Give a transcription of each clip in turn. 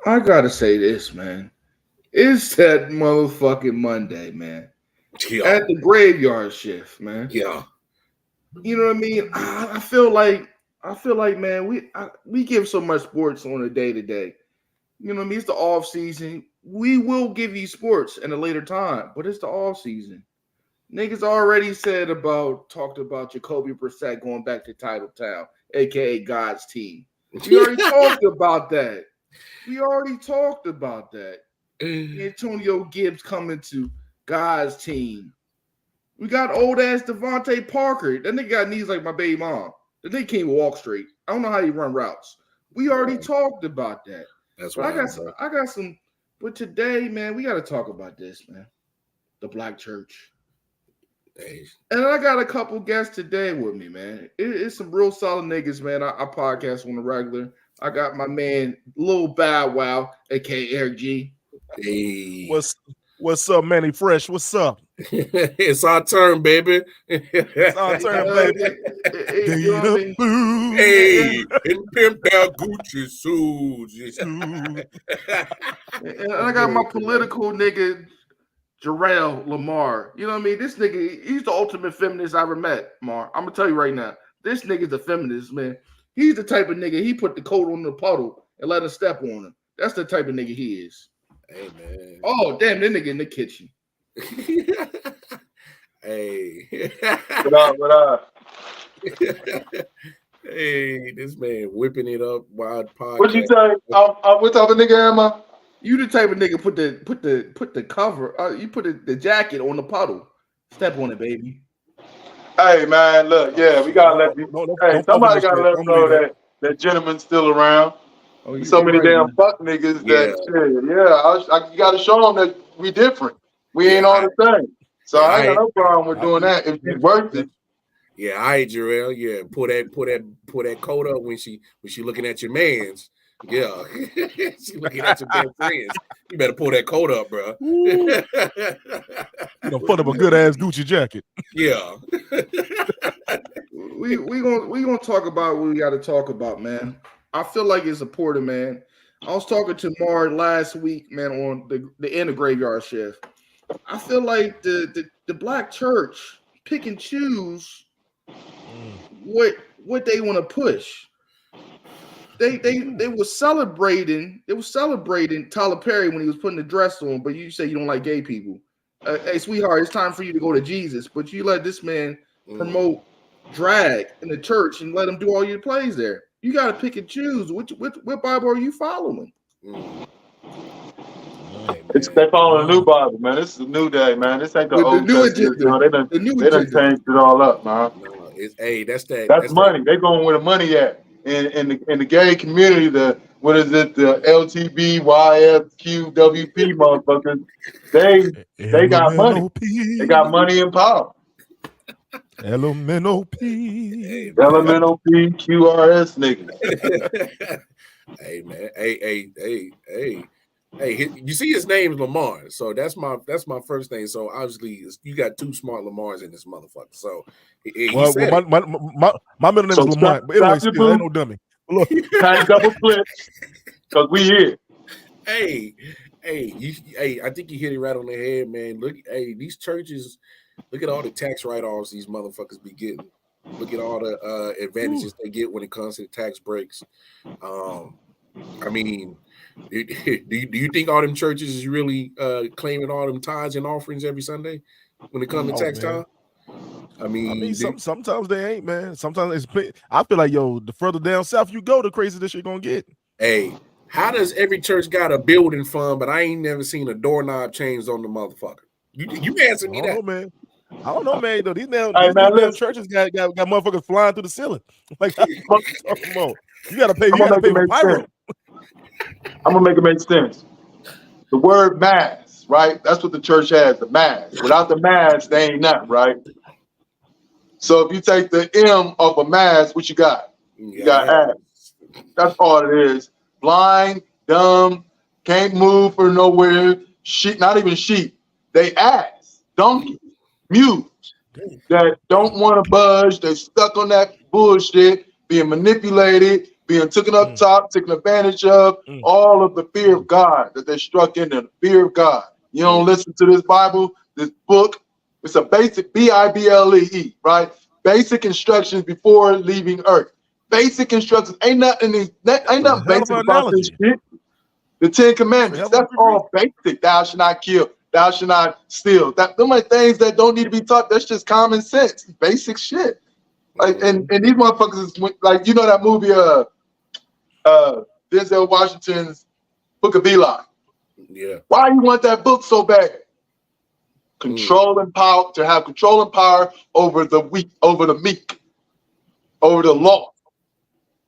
I gotta say this, man. It's that motherfucking Monday, man. Yeah, At the graveyard shift, man. yeah. You know what I mean? I feel like, man, we give so much sports on a day to day. You know what I mean? It's the off season. We will give you sports at a later time, but it's the off season. Niggas already talked about Jacoby Brissett going back to Titletown, aka God's team. We already talked about that. We already talked about that. Antonio Gibbs coming to God's team. We got old ass Devontae Parker. That nigga got knees like my baby mom. The nigga can't walk straight. I don't know how he run routes. We already talked about that. That's But right. I got some. But today, man, we got to talk about this, man. The Black Church. Hey. And I got a couple guests today with me, man. It's some real solid niggas, man. I podcast on the regular. I got my man Lil Bow Wow, aka Eric G. Hey. What's up, Manny Fresh? What's up? It's our turn, baby. It's our turn, baby. Hey, and pimp out Gucci suits. And I got my political nigga Jarrell Lamar. You know what I mean? This nigga, he's the ultimate feminist I ever met, Mar. I'm gonna tell you right now. This nigga's a feminist, man. He's the type of nigga, he put the coat on the puddle and let her step on him. That's the type of nigga he is. Hey, man. Oh, damn, that nigga in the kitchen. Hey. What up? Hey, this man whipping it up wild podcast. What you say? What type of nigga am I? You the type of nigga put the cover, you put the jacket on the puddle. Step on it, baby. Hey man, look, yeah, we gotta let these. Somebody gotta let them know that gentleman's still around. Oh, so many right, damn man. fuck niggas that you gotta show them that we different. We ain't all the same. So I ain't got no problem with doing that if she's worth it. Yeah, all right, Jarrell. Yeah, pull that coat up when she looking at your mans. Yeah, she looking at your best friends. You better pull that coat up, bro. You know, put up a good ass Gucci jacket. Yeah. we gonna talk about what we got to talk about, man. I feel like it's important, man. I was talking to Mar last week, man, on the end of Graveyard Shift. I feel like the Black Church pick and choose what they want to push. They were celebrating. It was celebrating Tyler Perry when he was putting the dress on. But you say you don't like gay people. Hey, sweetheart, it's time for you to go to Jesus. But you let this man promote drag in the church and let him do all your plays there. You got to pick and choose. What Bible are you following? They following the new Bible, man. This is a new day, man. This ain't the old Testament. You know, they done changed it all up, man. No, that's money. They going where the money at. In the gay community, the LGBTQWP motherfuckers, they got money. They got money and power. LMNOP. LMNOP QRS niggas. Hey man. Hey. You see his name is Lamar, so that's my first thing. So obviously you got two smart Lamars in this motherfucker. So my middle name is Lamar, but anyway, still ain't no dummy. Look, time double flips because we here. Hey, I think you hit it right on the head, man. Look, these churches, look at all the tax write-offs these motherfuckers be getting. Look at all the advantages they get when it comes to the tax breaks. I mean, do you think all them churches is really claiming all them tithes and offerings every Sunday when it comes to tax time? I mean sometimes they ain't, man. Sometimes I feel like, the further down south you go, the crazier this shit gonna get. Hey, how does every church got a building fund, but I ain't never seen a doorknob changed on the motherfucker? You answer me that, man. I don't know, man. Though these damn churches got motherfuckers flying through the ceiling. Like, you gotta pay. You gotta pay for pyro. I'm gonna make it make sense. The word mass, right? That's what the church has, the mass. Without the mass, they ain't nothing, right? So if you take the M of a mass, what you got? You got ass. That's all it is. Blind, dumb, can't move for nowhere. Sheep, not even sheep. They ass, donkeys, mutes that don't want to budge. They stuck on that bullshit, being manipulated, being taken up top, taken advantage of, all of the fear of God that they struck in the fear of God. You don't listen to this Bible, this book. It's a basic Bible, right? Basic instructions before leaving Earth. Basic instructions. Ain't nothing basic about this shit. The 10 Commandments. That's all basic. Thou shalt not kill. Thou shalt not steal. Them are things that don't need to be taught. That's just common sense. Basic shit. Like and these motherfuckers is like, you know that movie Denzel Washington's Book of Eli. Yeah. Why you want that book so bad? Control and power, to have control and power over the weak, over the meek, over the law.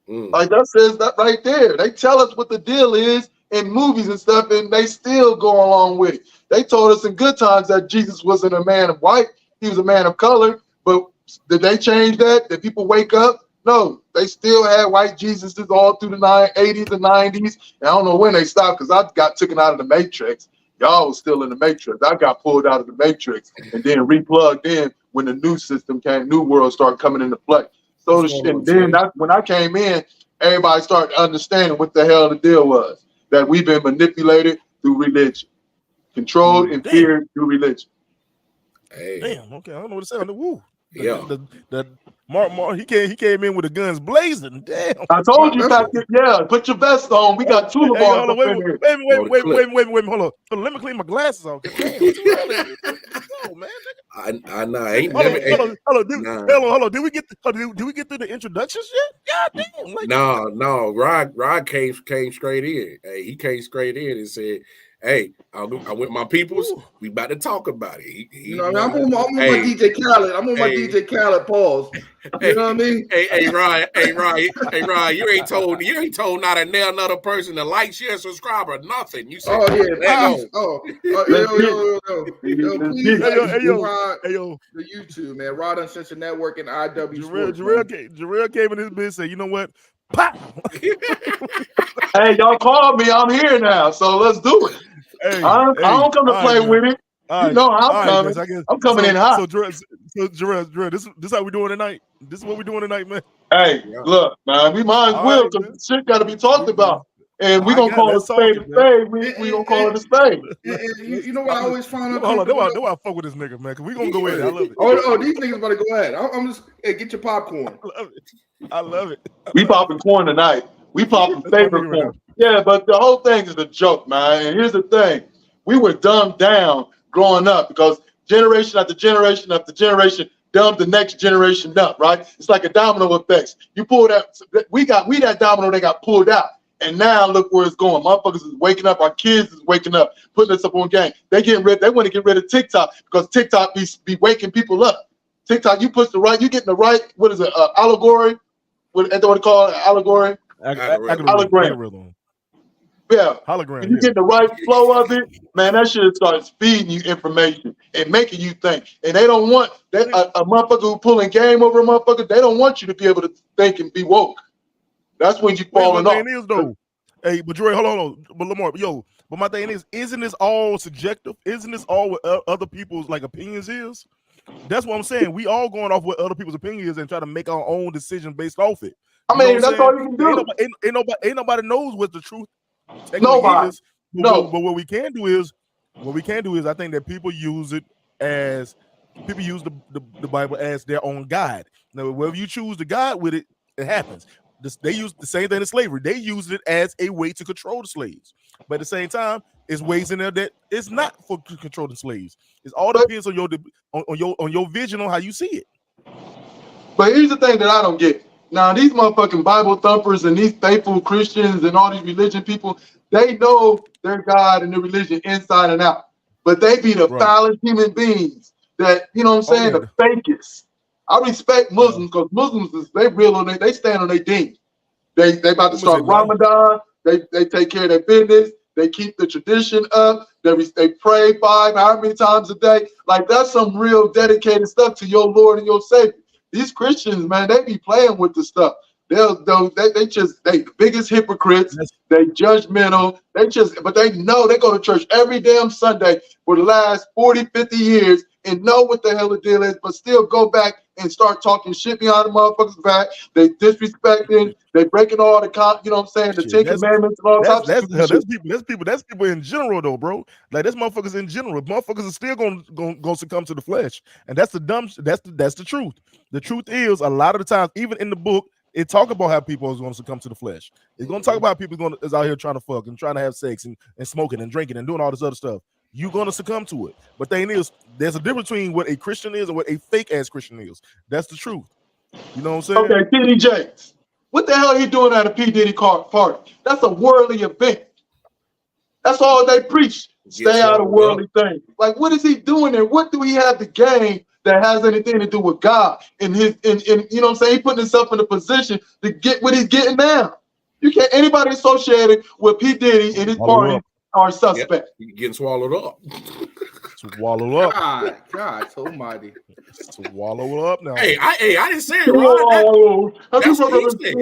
Like that says that right there. They tell us what the deal is in movies and stuff, and they still go along with it. They told us in good times that Jesus wasn't a man of white, he was a man of color. But did they change that? Did people wake up? No, they still had white Jesuses all through the 80s and 90s. And I don't know when they stopped because I got taken out of the Matrix. Y'all was still in the Matrix. I got pulled out of the Matrix and then replugged in when the new system came, new world started coming into play. So and then when I came in, everybody started understanding what the hell the deal was. That we've been manipulated through religion. Controlled and feared through religion. Hey. Damn, okay. I don't know what to say on the woo. Yeah. The Mark, he came in with the guns blazing. Damn. I told you back there, put your vest on. We got two of them. Wait, hold on. Let me clean my glasses off. Damn, man. I know. Ain't hold on. Did we get through the introductions yet? God damn. Like, no. Rod came straight in. Hey, he came straight in and said, "Hey, I with my peoples. We about to talk about it." I'm on my DJ Khaled. I'm on my DJ Khaled pause. You know what I mean? Hey, Ryan, you ain't told not a nail another person to like, share, subscribe, or nothing. You said, please, the YouTube, man. Rod Uncensored Network and IW Sports. Jarrell came in this bitch and said, "You know what? Pop." Hey, y'all called me. I'm here now, so let's do it. Hey, I don't come to play with it. You know I'm coming. I'm coming in hot. So Jarrell, this how we doing tonight? This is what we doing tonight, man. Hey, look, man, we might as well because shit got to be talked about. And we gonna call it a spade a spade. We gonna call it a spade. You know what I always find out? Hold on, do I fuck with this nigga, man? Cause we gonna go in. I love it. Oh, these niggas about to go ahead. I'm just get your popcorn. I love it. We popping corn tonight. We popping favorite corn. Yeah, but the whole thing is a joke, man. And here's the thing: we were dumbed down growing up because generation after generation after generation dumbed the next generation up. Right? It's like a domino effect. You pull that, we that domino. They got pulled out. And now look where it's going. Motherfuckers is waking up. Our kids is waking up, putting us up on game. They want to get rid of TikTok because TikTok be waking people up. TikTok, you getting the right, what is it, allegory? What they call it, allegory? Hologram. Yeah. Hologram. If you get the right flow of it, man, that shit starts feeding you information and making you think. And they don't want a motherfucker who pulling game over a motherfucker. They don't want you to be able to think and be woke. That's when you falling off. Is, though. Hey, but Dre, hold on. But Lamar, but my thing is, isn't this all subjective? Isn't this all what other people's like opinions is? That's what I'm saying. We all going off what other people's opinions and try to make our own decision based off it. I mean, that's all you can do. Ain't nobody knows what the truth nobody is. But what we can do is, I think that people use it as the Bible as their own guide. Now, whether you choose to guide with it, it happens. They use the same thing in slavery. They used it as a way to control the slaves, but at the same time, it's ways in there that it's not for controlling slaves. It all depends on your vision on how you see it. But here's the thing that I don't get. Now, these motherfucking Bible thumpers and these faithful Christians and all these religion people, they know their God and their religion inside and out. But they be the foulest human beings that, you know what I'm saying, the fakest. I respect Muslims because Muslims they real on they stand on their deen. They about to start Ramadan. They take care of their business. They keep the tradition up. They pray 5 however many times a day. Like that's some real dedicated stuff to your Lord and your Savior. These Christians, man, they be playing with the stuff. They the biggest hypocrites. They judgmental. But they know they go to church every damn Sunday for the last 40, 50 years and know what the hell the deal is, but still go back and start talking shit behind the motherfuckers' back. They disrespecting, they breaking all the you know what I'm saying, the Shit, 10 Commandments and all types of stupid shit. That's people in general though, bro. Like that's motherfuckers in general. Motherfuckers are still gonna succumb to the flesh, and that's the truth. The truth is, a lot of the times, even in the book, it talk about how people is going to succumb to the flesh. It's going to talk about how people is out here trying to fuck and trying to have sex and smoking and drinking and doing all this other stuff. You're going to succumb to it. But the thing is, there's a difference between what a Christian is and what a fake ass Christian is. That's the truth. You know what I'm saying? Okay, T.D. Jakes. What the hell are you doing at a P. Diddy party? That's a worldly event. That's all they preach. Stay out of worldly things. Like, what is he doing there? What do he have to gain that has anything to do with God? And you know what I'm saying? He putting himself in a position to get what he's getting now. You can't anybody associated with P. Diddy and his party are suspect. You're getting swallowed up. Swallow up. God almighty. Swallow up now. Hey, I didn't say it, Ron. That's what he said.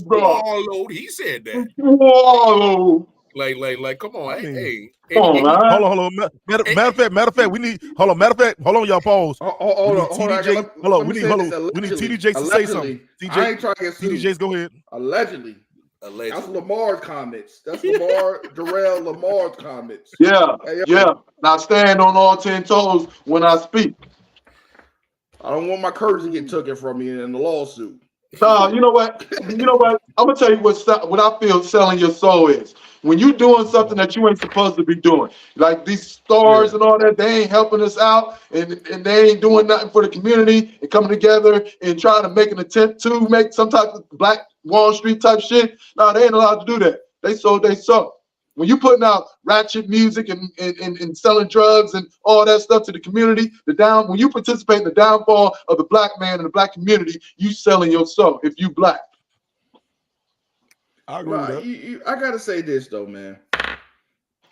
Swallowed. He said that. Swallow. Like, come on, hey. Hold on. Matter of fact, we need. Hold on, y'all. Pause. Hold on. We need TD Jakes to say something. I ain't trying to get sued. TD Jakes, go ahead. Allegedly. That's Lamar's comments. That's Darrell Lamar's comments. Yeah. Now stand on all 10 toes when I speak. I don't want my courage to get taken from me in the lawsuit. You know what? I'm gonna tell you what I feel selling your soul is. When you doing something that you ain't supposed to be doing, like these stars and all that, they ain't helping us out, and they ain't doing nothing for the community and coming together and trying to make an attempt to make some type of Black Wall Street type shit. No, they ain't allowed to do that. They sold. When you putting out ratchet music and selling drugs and all that stuff to the community, when you participate in the downfall of the Black man and the Black community, you selling your soul if you Black. I agree with that. I gotta say this though, man.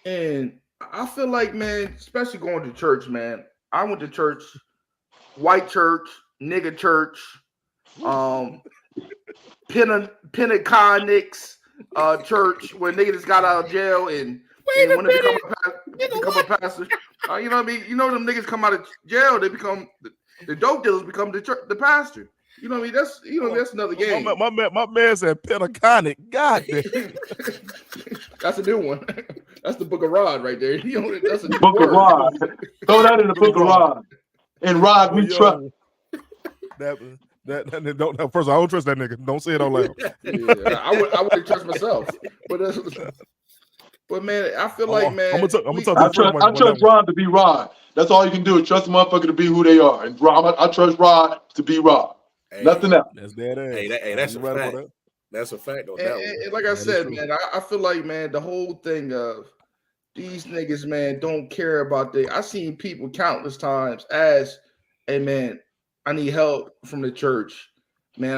And I feel like, man, especially going to church, man. I went to church, white church, nigga church, Penteconics church where niggas got out of jail and when they become a pastor. You know what I mean? You know them niggas come out of jail, they become the dope dealers become the pastor. You know what I mean? That's another game. My man said Pentaconic. God damn. That's a new one. That's the Book of Rod right there. That's a new Book of Rod. Throw that in the Book of Rod. And Rod, we trust. That don't. First of all, I don't trust that nigga. Don't say it out loud. Yeah, I wouldn't trust myself. But man, I feel like, man, I trust Rod to be Rod. That's all you can do is trust a motherfucker to be who they are. And I trust Rod to be Rod. Hey, nothing else. That's that ass. Hey, that's a fact. That's a fact on that one. And like I said, man, I feel like, man, the whole thing of these niggas, man, don't care about I seen people countless times ask, hey, man, I need help from the church. Man,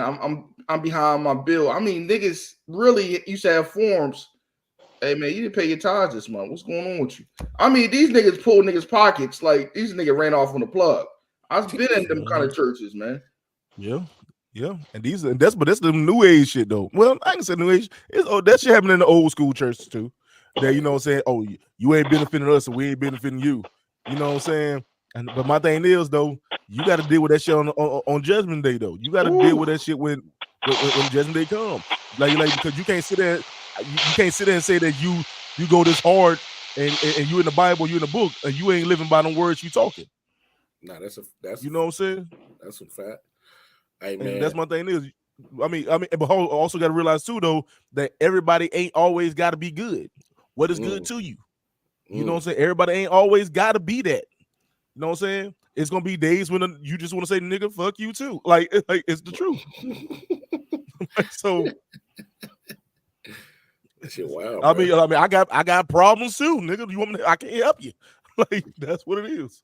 I'm behind my bill. I mean, niggas really used to have forms. Hey, man, you didn't pay your tithes this month. What's going on with you? I mean, these niggas pull niggas' pockets like these niggas ran off on the plug. I've been in them kind of churches, man. Yeah. And that's the new age shit though. Well, I can say new age. That shit happening in the old school churches too. That, you know what I'm saying? Oh, you ain't benefiting us, so we ain't benefiting you. You know what I'm saying? But my thing is though, you got to deal with that shit on Judgment Day though. You got to deal with that shit when Judgment Day comes. Like because you can't sit there and say that you go this hard and you in the Bible, you in the book, and you ain't living by them words you talking. Nah, that's you know what I'm saying? That's a fact. Hey, man. And that's my thing is, I mean, but also got to realize too though that everybody ain't always got to be good. What is good to you? You know what I'm saying? Everybody ain't always got to be that. You know what I'm saying? It's gonna be days when you just want to say nigga, fuck you too. Like it's the truth. So shit, wow. I mean, I got problems too, nigga. You want me? I can't help you. Like that's what it is.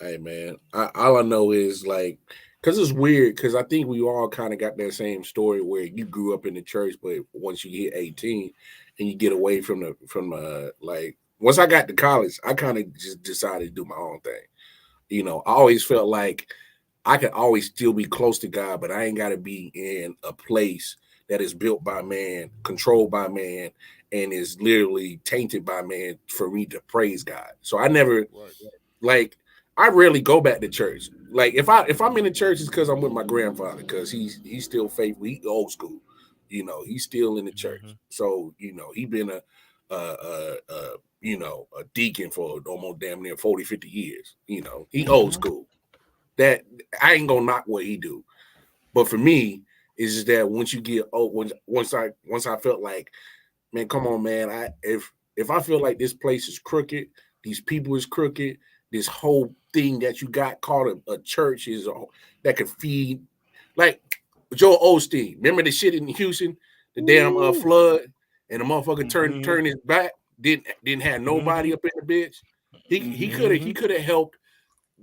Hey, man. All I know is like. Because it's weird, because I think we all kind of got that same story where you grew up in the church, but once you hit 18 and you get away from like, once I got to college, I kind of just decided to do my own thing. You know, I always felt like I could always still be close to God, but I ain't got to be in a place that is built by man, controlled by man, and is literally tainted by man for me to praise God. So I never, like, I rarely go back to church. like if I'm in the church, it's because I'm with my grandfather, because he's still faithful. He old school, you know. He's still in the church, so you know he been a deacon for almost damn near 40, 50 years. You know, he old school. That I ain't gonna knock what he do, but for me, it's just that once you get once I felt like, man, come on, man. If I feel like this place is crooked, these people is crooked, this whole thing that you got called a church is that could feed, like Joel Osteen. Remember the shit in Houston, the damn flood, and the motherfucker turned his back, didn't have nobody up in the bitch. He could have helped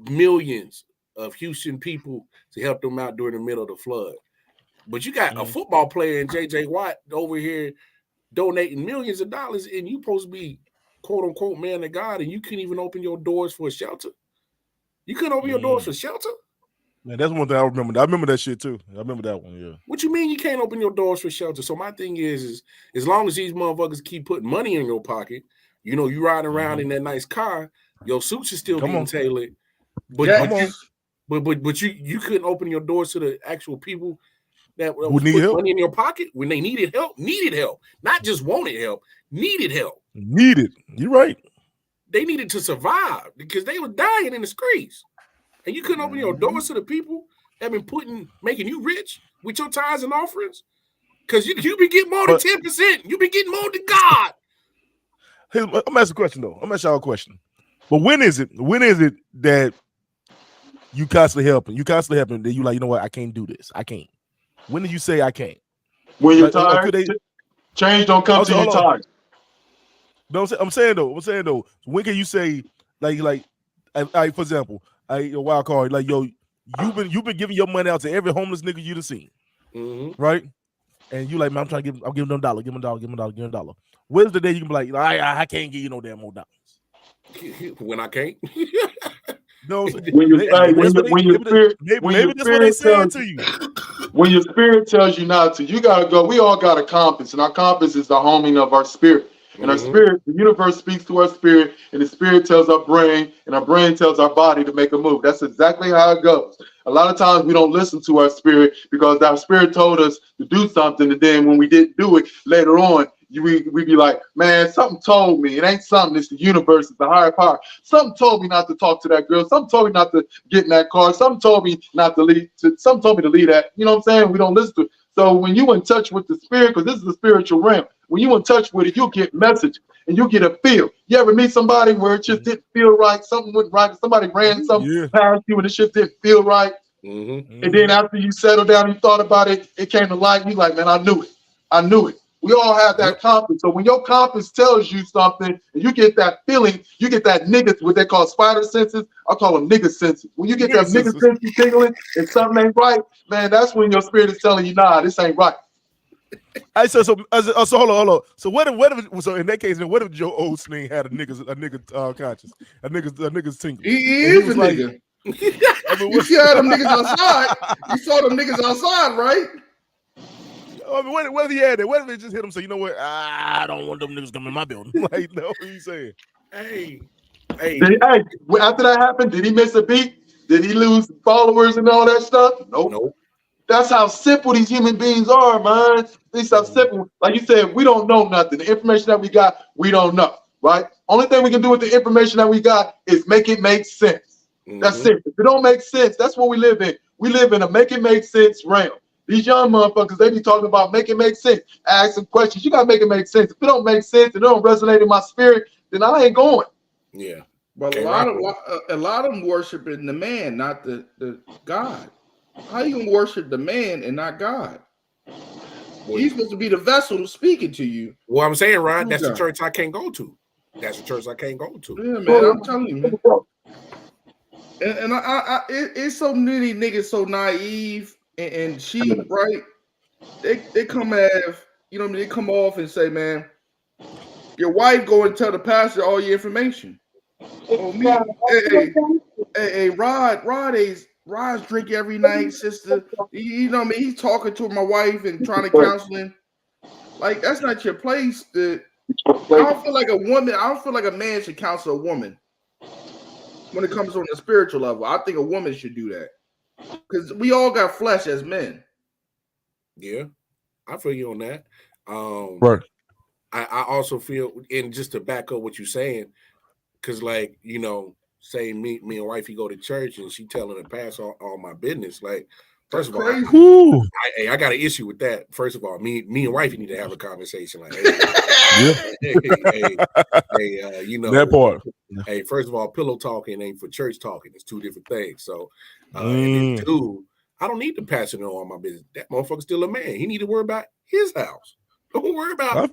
millions of Houston people to help them out during the middle of the flood. But you got a football player in J.J. Watt over here donating millions of dollars, and you supposed to be quote unquote man of God, and you couldn't even open your doors for a shelter. You couldn't open your doors for shelter? Man, that's one thing I remember. I remember that shit too. I remember that one, yeah. What you mean you can't open your doors for shelter? So my thing is as long as these motherfuckers keep putting money in your pocket, you know, you riding around in that nice car, your suits are still getting tailored. But but you couldn't open your doors to the actual people that who need help, money in your pocket when they needed help, not just wanted help, needed help. You're right. They needed to survive because they were dying in the streets, and you couldn't open your doors to the people that been making you rich with your tithes and offerings, because you be getting more than 10%. You be getting more than God. Hey, I'm gonna ask a question though. I'm gonna ask y'all a question. But when is it that you constantly helping? That you like, you know what? I can't do this. I can't. When did you say I can't? When you're tired. Change don't come till you're tired. No, I'm saying though. When can you say like for example, a wild card, like, yo, you've been giving your money out to every homeless nigga you've seen, right? And you like, man, I'm giving them $1, give them $1. When's the day you can be like, I can't give you no damn more dollars? When I can't. No, maybe that's what they saying to you. When your spirit tells you not to, you gotta go. We all got a compass, and our compass is the homing of our spirit. And our spirit, the universe speaks to our spirit, and the spirit tells our brain, and our brain tells our body to make a move. That's exactly how it goes. A lot of times we don't listen to our spirit because our spirit told us to do something, and then when we didn't do it later on, we be like, man, something told me. It ain't something. It's the universe. It's the higher power. Something told me not to talk to that girl. Something told me not to get in that car. Something told me not to leave. Something told me to leave that. You know what I'm saying? We don't listen to it. So when you in touch with the spirit, because this is the spiritual realm, when you in touch with it, you'll get message and you'll get a feel. You ever meet somebody where it just didn't feel right? Something went right. Somebody ran something past you and the shit didn't feel right. And then after you settled down, you thought about it, it came to light. You like, man, I knew it. We all have that compass. So when your compass tells you something and you get that feeling, you get that nigga, what they call spider senses. I call them nigga senses. When you get that nigga senses tingling and something ain't right, man, that's when your spirit is telling you, nah, this ain't right. So hold on. So what if so in that case, what if Joe Osteen had a nigga conscious, a nigga's tingle? He is a nigga. You see how them niggas outside? You saw them niggas outside, right? I mean, what if he had that? What if they just hit him? Say, you know what? I don't want them niggas coming in my building. Like, no, what are you saying? Hey. After that happened, did he miss a beat? Did he lose followers and all that stuff? Nope. That's how simple these human beings are, man. These how simple. Like you said, we don't know nothing. The information that we got, we don't know, right? Only thing we can do with the information that we got is make it make sense. That's it. If it don't make sense, that's what we live in. We live in a make it make sense realm. These young motherfuckers, they be talking about make it make sense. Ask some questions. You gotta make it make sense. If it don't make sense and it don't resonate in my spirit, then I ain't going. Yeah. But a lot of them worshiping the man, not the God. How you gonna worship the man and not God? He's supposed to be the vessel speaking to you. Well, I'm saying, Rod, that's the church I can't go to. That's the church I can't go to. Yeah, man, I'm telling you, man. And it's so many niggas so naive and cheap, right? They come they come off and say, man, your wife go and tell the pastor all your information. Oh, me, hey, Rod's drink every night, sister. You know what I mean? He's talking to my wife and trying to counsel him. Like, that's not your place. I don't feel like a man should counsel a woman. when it comes on the spiritual level. I think a woman should do that because we all got flesh as men. Yeah, I feel you on that. Right. I also feel, and just to back up what you're saying, because like, say me and wifey go to church and she telling the pastor all my business. Like, first of all, I got an issue with that. First of all, me and wifey need to have a conversation. Like, that part. Hey, first of all, pillow talking ain't for church talking. It's two different things. So, and then two, I don't need the pastor to know all my business. That motherfucker's still a man. He need to worry about his house. Don't worry about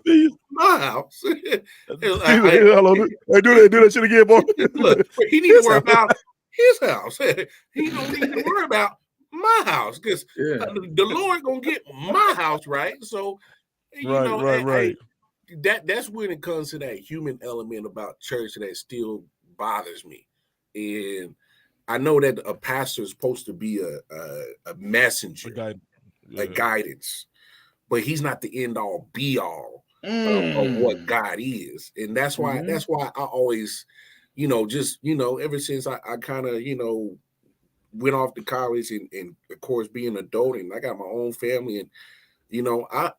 my house. Hey, do that shit again, boy. Look, he need to worry about his house. He don't need to worry about my house because the Lord gonna get my house right. So, right. That's when it comes to that human element about church that still bothers me. And I know that a pastor is supposed to be a messenger, a guidance. But he's not the end all be all of what God is. And that's why I always, ever since I kind of, went off to college and of course being an adult and I got my own family and,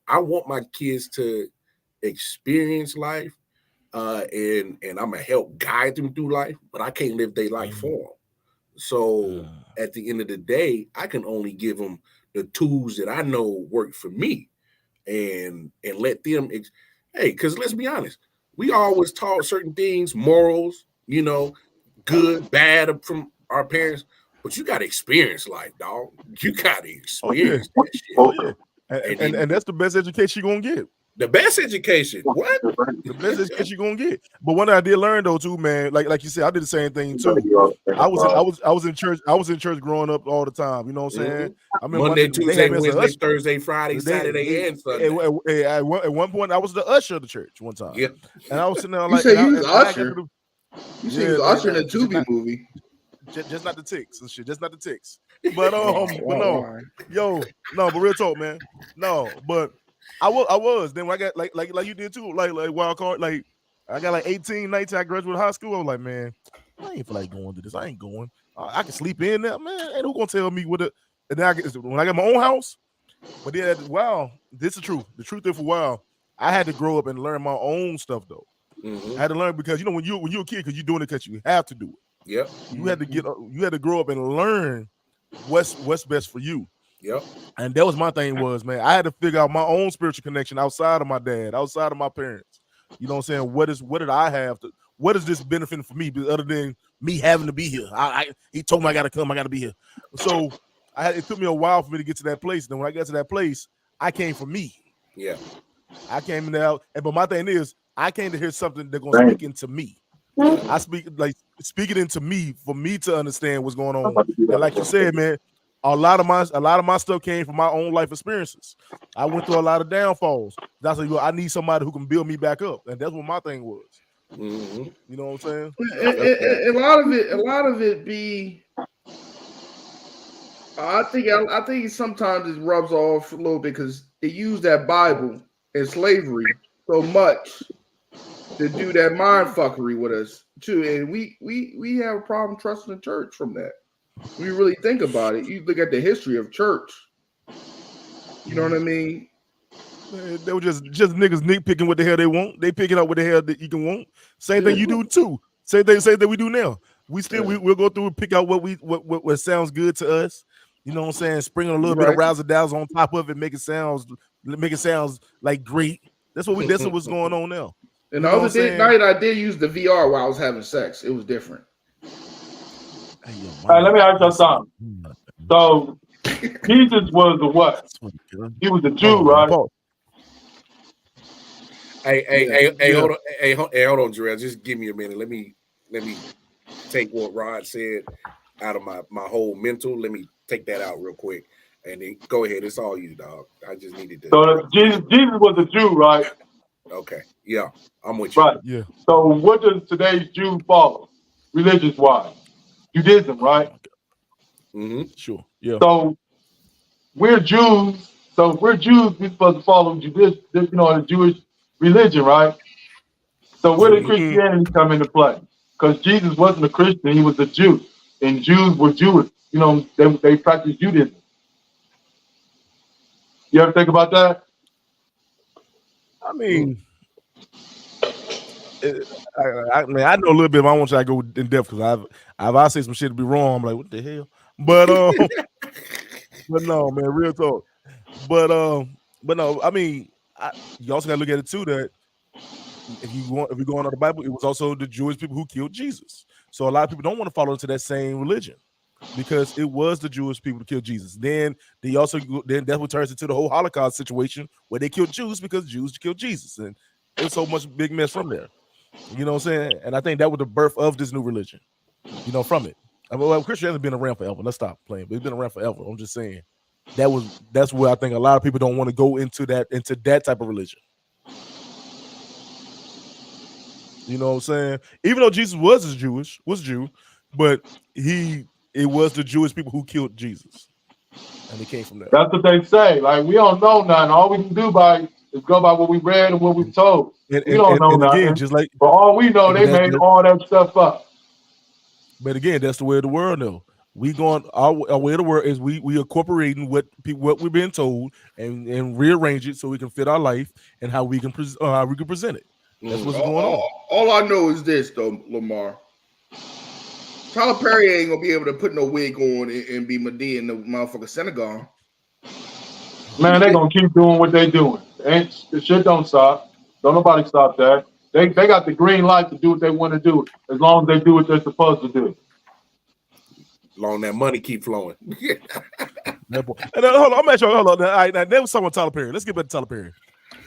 I want my kids to experience life and I'm going to help guide them through life, but I can't live their life for them. So at the end of the day, I can only give them the tools that I know work for me. And let them, because let's be honest, we always taught certain things, morals, good, bad from our parents, but you got to experience life, dog. You got to experience that shit. And that's the best education you're going to get. The best education. What? The best education you're gonna get. But one thing I did learn though too, man, like you said, I did the same thing too. I was in church. I was in church growing up all the time. You know what I'm saying? I mean, Monday, Tuesday, Wednesday, Thursday, Friday, Saturday, and Sunday. At one point, I was the usher of the church one time. Yeah, and I was sitting there like, you said you was usher. You said you was usher in a Tubi movie. Just not the ticks and shit. Just not the ticks. But but real talk, man. No, but. I was. Then when I got like you did too, like wild card, like I got like 18, 19, I graduated high school. I was like, man, I ain't feel like going to this. I ain't going. I can sleep in there, man. Ain't who gonna tell me what the and then when I got my own house. But then this is the truth. The truth is for a while, I had to grow up and learn my own stuff though. I had to learn because when you're a kid, because you're doing it because you have to do it. Yep. You had to grow up and learn what's best for you. Yep. And that was my thing man, I had to figure out my own spiritual connection outside of my dad, outside of my parents. You know what I'm saying? What did I have to, what is this benefiting for me other than me having to be here? He told me I got to come, I got to be here. So it took me a while for me to get to that place. Then when I got to that place, I came for me. Yeah. I came in there, but my thing is, I came to hear something that's going to speak into me. I speak it into me for me to understand what's going on. And like you said, man, a lot of my stuff came from my own life experiences. I went through a lot of downfalls. That's like, I need somebody who can build me back up, and that's what my thing was. Mm-hmm. You know what I'm saying? A lot of it be. I think sometimes it rubs off a little bit because they use that Bible and slavery so much to do that mind fuckery with us too, and we have a problem trusting the church from that. When you really think about it, you look at the history of church. You know what I mean? They were just niggas nitpicking what the hell they want. They picking out what the hell that you can want. Same thing you do too. Same thing we do now. We still we'll go through and pick out what sounds good to us. You know what I'm saying? Sprinkle a little bit of razzle dazzle on top of it, make it sounds like great. That's what's going on now. And the other night I did use the VR while I was having sex. It was different. Hey, let me ask you something. So Jesus was the what? He was a Jew, right? Hey, hold on, Jarrell. Just give me a minute. Let me take what Rod said out of my whole mental. Let me take that out real quick. And then go ahead. It's all you, dog. I just needed to. So Jesus was a Jew, right? Okay. Yeah, I'm with you. Right. Yeah. So what does today's Jew follow, religious wise? Judaism, right? Mm-hmm. Sure. Yeah. So we're Jews. So if we're Jews, we're supposed to follow the Jewish religion, right? So where did Christianity come into play? because Jesus wasn't a Christian; he was a Jew, and Jews were Jewish. You know, they practiced Judaism. You ever think about that? I mean, I mean, I know a little bit. But I want you to go in depth because I've said some shit to be wrong. I'm like, what the hell? But but no, man, real talk. But no, I mean, you also got to look at it too that if you go on the Bible, it was also the Jewish people who killed Jesus. So a lot of people don't want to follow into that same religion because it was the Jewish people who killed Jesus. Then that's what turns into the whole Holocaust situation where they killed Jews because Jews killed Jesus, and it was so much big mess from there. You know what I'm saying? And I think that was the birth of this new religion. You know, from it. I mean, well, Christianity has been around forever. Let's stop playing, but it's been around forever. I'm just saying that's where I think a lot of people don't want to go into that type of religion. You know what I'm saying? Even though Jesus was Jew, but it was the Jewish people who killed Jesus, and it came from there. That's what they say. Like, we don't know nothing. All we can do is go by what we read and what we told. We don't know nothing. Again, just like for all we know, they made all that stuff up. But again, that's the way of the world. Though we going our way of the world is we incorporating what we've been told and rearrange it so we can fit our life and how we can present it. That's what's going on. All I know is this, though, Lamar. Tyler Perry ain't gonna be able to put no wig on and be Medea in the motherfucking synagogue. Man, they gonna keep doing what they doing. The shit don't stop. Don't nobody stop that. They got the green light to do what they want to do as long as they do what they're supposed to do. As long as that money keep flowing. And hold on, I'm asking you. Hold on. All right, now, that was someone Tyler Perry. Let's get back to Tyler Perry.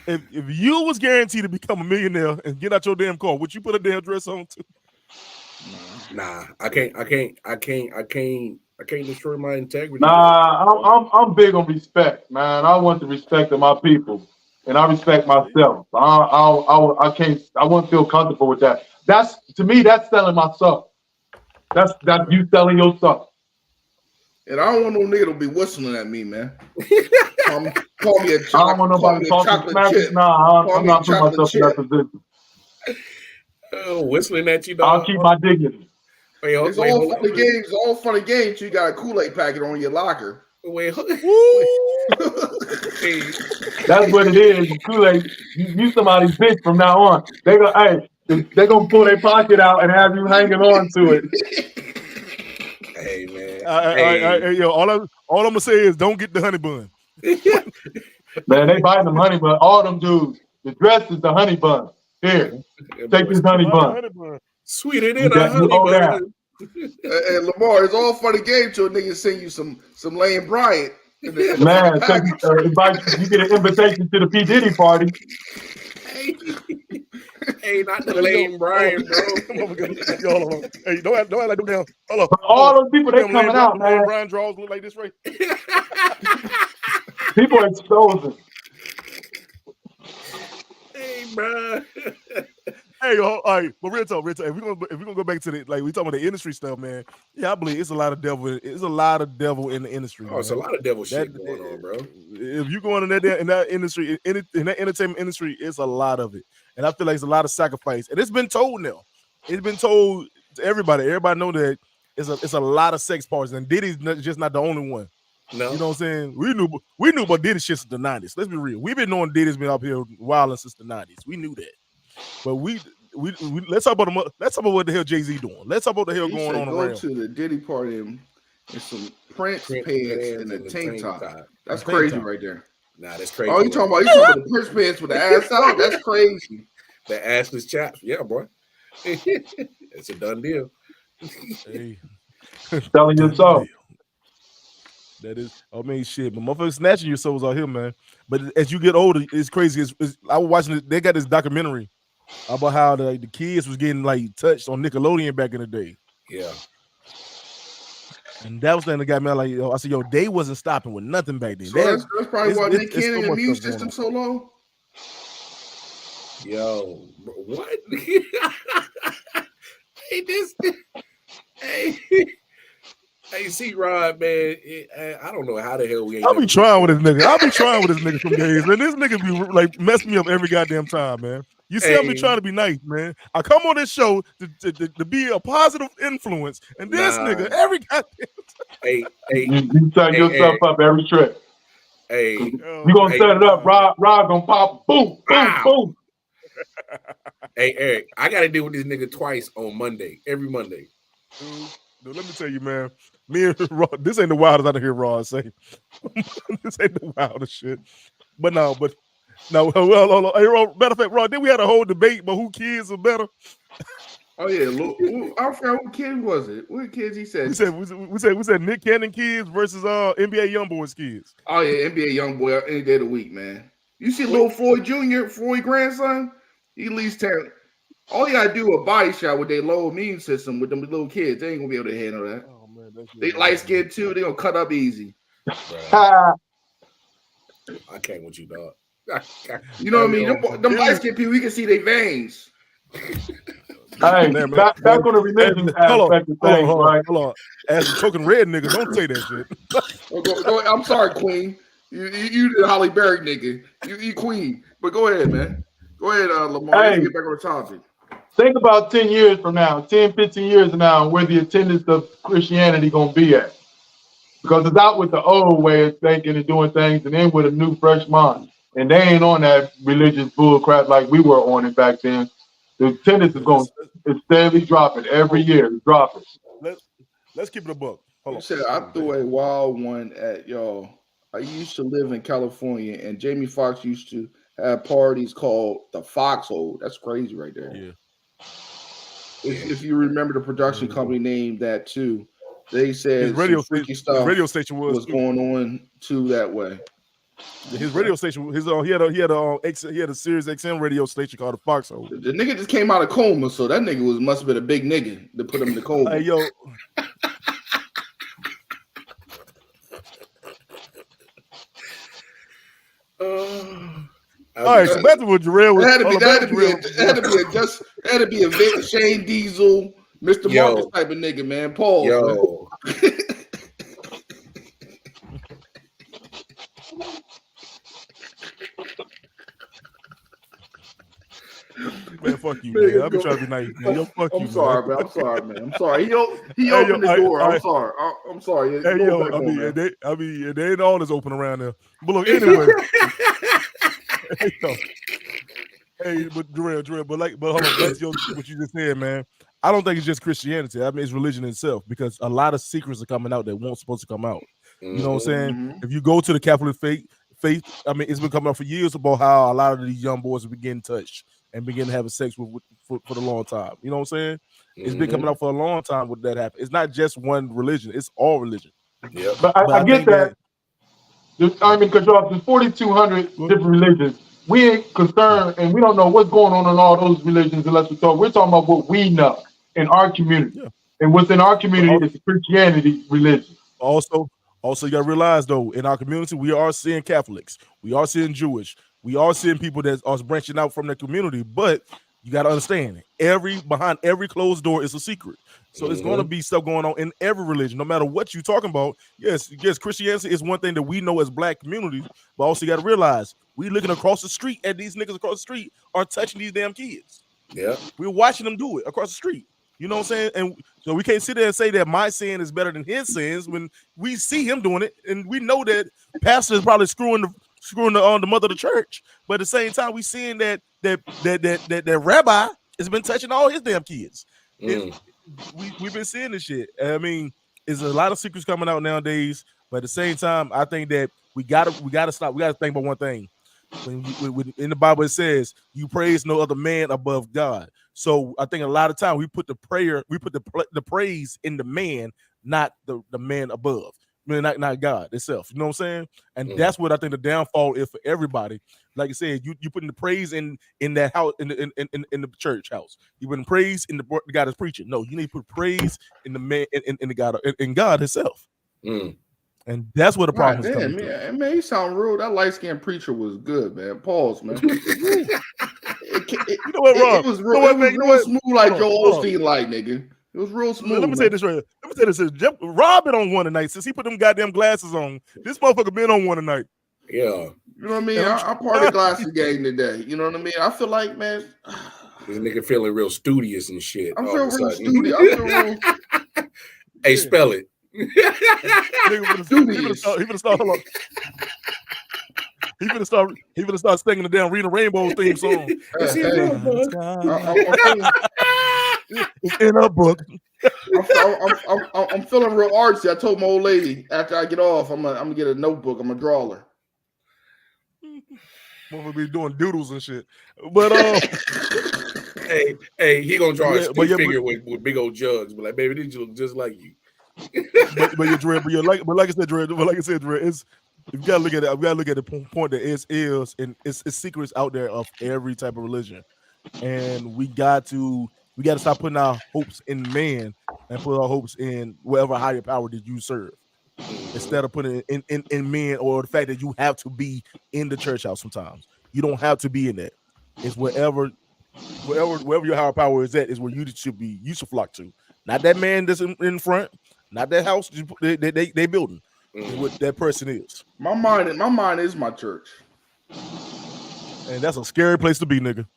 If you was guaranteed to become a millionaire and get out your damn car, would you put a damn dress on too? Nah, I can't destroy my integrity. Nah, I'm big on respect, man. I want the respect of my people, and I respect myself. I can't. I wouldn't feel comfortable with that. To me, that's selling myself. That's you selling yourself. And I don't want no nigga to be whistling at me, man. Call me a chocolate. I don't want nobody talking smack. Nah, I'm not putting myself in that position. Whistling at you, dog. I'll keep my dignity. It's all fun and games. All fun and games. You got a Kool-Aid packet on your locker. Wait, That's what it is. Kool-Aid. You somebody's bitch from now on. They gonna pull their pocket out and have you hanging on to it. Hey man. Yo, all I'm gonna say is don't get the honey bun. Man, they buying the honey bun. All them dudes. The dress is the honey bun. Here, take this honey bun. Sweeter than a honey bun. And Lamar, it's all fun and games till niggas send you some Lane Bryant. Man, you get an invitation to the P. Diddy party. Hey, not the Lane Bryant, bro. Yo, hey, don't act like them down. Hold on. All those people they coming out, man. Brian draws look like this, right? People exposing. Hey, bro. Hey, all right, but real talk. If we're gonna go back to the we talking about the industry stuff, man. Yeah, I believe it's a lot of devil. It's a lot of devil in the industry. Oh, it's a lot of devil shit going on, bro. If you go in that industry, in that entertainment industry, it's a lot of it, and I feel like it's a lot of sacrifice. And it's been told now. It's been told to everybody. Everybody know that it's a lot of sex parties, and Diddy's just not the only one. No, you know what I'm saying? We knew about Diddy shit since the 90s. Let's be real. We've been knowing Diddy's been up here wilding since the 90s. We knew that. But we let's talk about what the hell Jay-Z doing. Let's talk about what the hell going on around. Go to the Diddy party and some Prince pants and a tank top. That's crazy right there. Nah, that's crazy. Oh, you talking about the Prince pants with the ass out? That's crazy. The assless chaps. Yeah, boy. It's a done deal. Hey. Selling your soul. That is, I mean, shit. But motherfuckers snatching your souls out here, man. But as you get older, it's crazy. I was watching it. They got this documentary about how the kids was getting touched on Nickelodeon back in the day. Yeah. And that was the thing that got me like, yo, I said, yo, they wasn't stopping with nothing back then. So that's probably why they can't in the immune system so low. Yo, what? Hey, Hey, C-Rod, man, I don't know how the hell we ain't. I'll be trying with this nigga. I'll be trying with this nigga some days, man. This nigga be like mess me up every goddamn time, man. You see, I be trying to be nice, man. I come on this show to be a positive influence, and this nigga every goddamn time. You set yourself up every trip. Hey, you gonna set it up, Rob gonna pop, boom, boom, boom. Hey, Eric, I gotta deal with this nigga twice on Monday, every Monday. Dude, let me tell you, man. Me and Raw, this ain't the wildest I hear Raw say. This ain't the wildest shit. But no, hey, matter of fact, Raw, then we had a whole debate about who kids are better. Oh yeah, look, I forgot what kid was it. What kids he said? We said Nick Cannon kids versus NBA YoungBoys kids. Oh yeah, NBA YoungBoy any day of the week, man. You see little Floyd Jr., Floyd grandson, he leads talent. All you gotta do a body shot with their low immune system with them little kids. They ain't gonna be able to handle that. Oh man, they light skinned too. They gonna cut up easy. I can't with you, dog. You know what I mean? Them light skinned people, we can see their veins. Hey, back on the religion aspect of things, right? Hold on. As a token red nigga, don't say that shit. I'm sorry, Queen. You the Holly Berry nigga. You Queen. But go ahead, man. Go ahead, Lamar. Hey, get back on the topic. Think about 10 years from now, 10, 15 years from now, where the attendance of Christianity going to be at. Because it's out with the old way of thinking and doing things and then with a new, fresh mind. And they ain't on that religious bull crap like we were on it back then. The attendance is going to steadily dropping every year. It's dropping. Let's keep it a book. Hold on. Said, I threw a wild one at y'all. I used to live in California, and Jamie Foxx used to have parties called the Foxhole. That's crazy right there. Yeah. If you remember the production company named that too, they said his radio station was going on too that way. His radio station, he had a Sirius XM radio station called the Foxhole. The nigga just came out of coma, so that nigga must have been a big nigga to put him in the coma. Hey yo. All right, so back to what Jarrell was. It had to be a Shane Diesel, Mr. Marcus type of nigga, man. Paul. Yo. Man, fuck you, man. I've been trying to be nice, man. Yo, fuck you, I'm sorry, man. I'm sorry, man. I'm sorry. He opened the door. I'm sorry. I'm sorry. Hey, yo, they ain't all is open around there. But look, anyway. Hey, but Jarrell, but hold on, that's what you just said, man. I don't think it's just Christianity. I mean, it's religion itself, because a lot of secrets are coming out that weren't supposed to come out. You know what I'm saying? Mm-hmm. If you go to the Catholic faith, I mean, it's been coming out for years about how a lot of these young boys are getting touched and begin having sex for the long time. You know what I'm saying? It's been coming out for a long time with that happen. It's not just one religion; it's all religion. Yeah, but I get that. I mean, because there's 4,200 different religions. We ain't concerned, and we don't know what's going on in all those religions unless we talk. We're talking about what we know in our community, and what's in our community is Christianity religion. Also, you got to realize, though, in our community, we are seeing Catholics, we are seeing Jewish, we are seeing people that are branching out from the community. But you got to understand, behind every closed door is a secret. So it's going to be stuff going on in every religion, no matter what you're talking about. Yes, Christianity is one thing that we know as Black communities, but also you got to realize we looking across the street and these niggas across the street are touching these damn kids. Yeah, we're watching them do it across the street. You know what I'm saying? And so we can't sit there and say that my sin is better than his sins when we see him doing it, and we know that pastor is probably screwing the mother of the church. But at the same time, we seeing that rabbi has been touching all his damn kids. We've been seeing this shit. I mean, there's a lot of secrets coming out nowadays. But at the same time, I think that we gotta stop. We gotta think about one thing. When in the Bible it says, "You praise no other man above God." So I think a lot of time we put the praise in the man, not the man above. I mean, not God itself. You know what I'm saying? And that's what I think the downfall is for everybody. Like I said, you putting the praise in that house in the church house. You putting praise in the guy that's preaching. No, you need to put praise in the man in the God in God himself. And that's what the problem is coming from. Man, he sound real. That light-skinned preacher was good, man. Pause, man. You know what, Rob? It was real smooth like Joel Osteen, like, nigga. It was real smooth. Let me say this right. Let me say this. Rob been on one tonight since he put them goddamn glasses on. This motherfucker been on one tonight. Yeah. You know what I mean? I'm part of the glasses gang today. You know what I mean? I feel like, man. This nigga feeling real studious and shit. I feel real studious. I feel real. Hey, spell it. He finna start. Hold on. He finna start singing the damn Reading Rainbow theme song. It's in a book. I'm feeling real artsy. I told my old lady after I get off, I'm gonna get a notebook. I'm gonna draw her. We'll be doing doodles and shit. But hey, he gonna draw a stick figure with big old jugs. But like, baby, these look just like you. but like I said, Dre, it's you gotta look at it. We gotta look at the point that it's secrets out there of every type of religion, and we got to stop putting our hopes in man and put our hopes in whatever higher power that you serve, instead of putting it in men, or the fact that you have to be in the church house. Sometimes you don't have to be in that. It's wherever your higher power is at is where you should flock to. Not that man that's in front, not that house they building. What that person is. My mind is my church. And that's a scary place to be, nigga.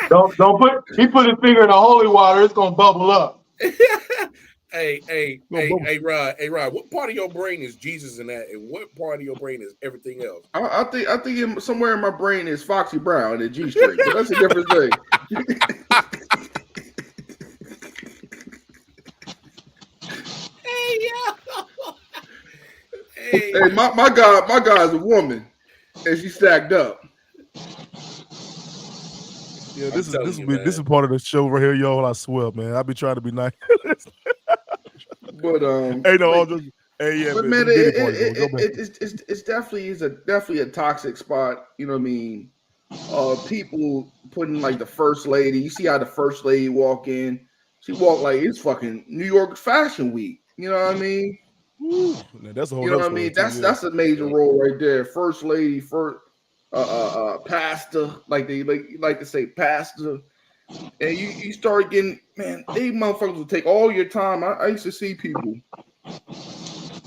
Don't put his finger in the holy water, it's gonna bubble up. Hey, Rod, what part of your brain is Jesus in that, and what part of your brain is everything else? I think somewhere in my brain is Foxy Brown and G String, but that's a different thing. Hey, my God is a woman, and she's stacked up. Yeah, this is part of the show right here, y'all. I swear, man. I be trying to be nice. But hey, no, but man, it's definitely a toxic spot. You know what I mean? People putting like the first lady. You see how the first lady walk in? She walked like it's fucking New York Fashion Week. You know what I mean? Ooh, that's a whole. You know what I mean? That's a major role right there. First lady, first pastor, like they like to say pastor. And you start getting, man, these motherfuckers will take all your time. I used to see people.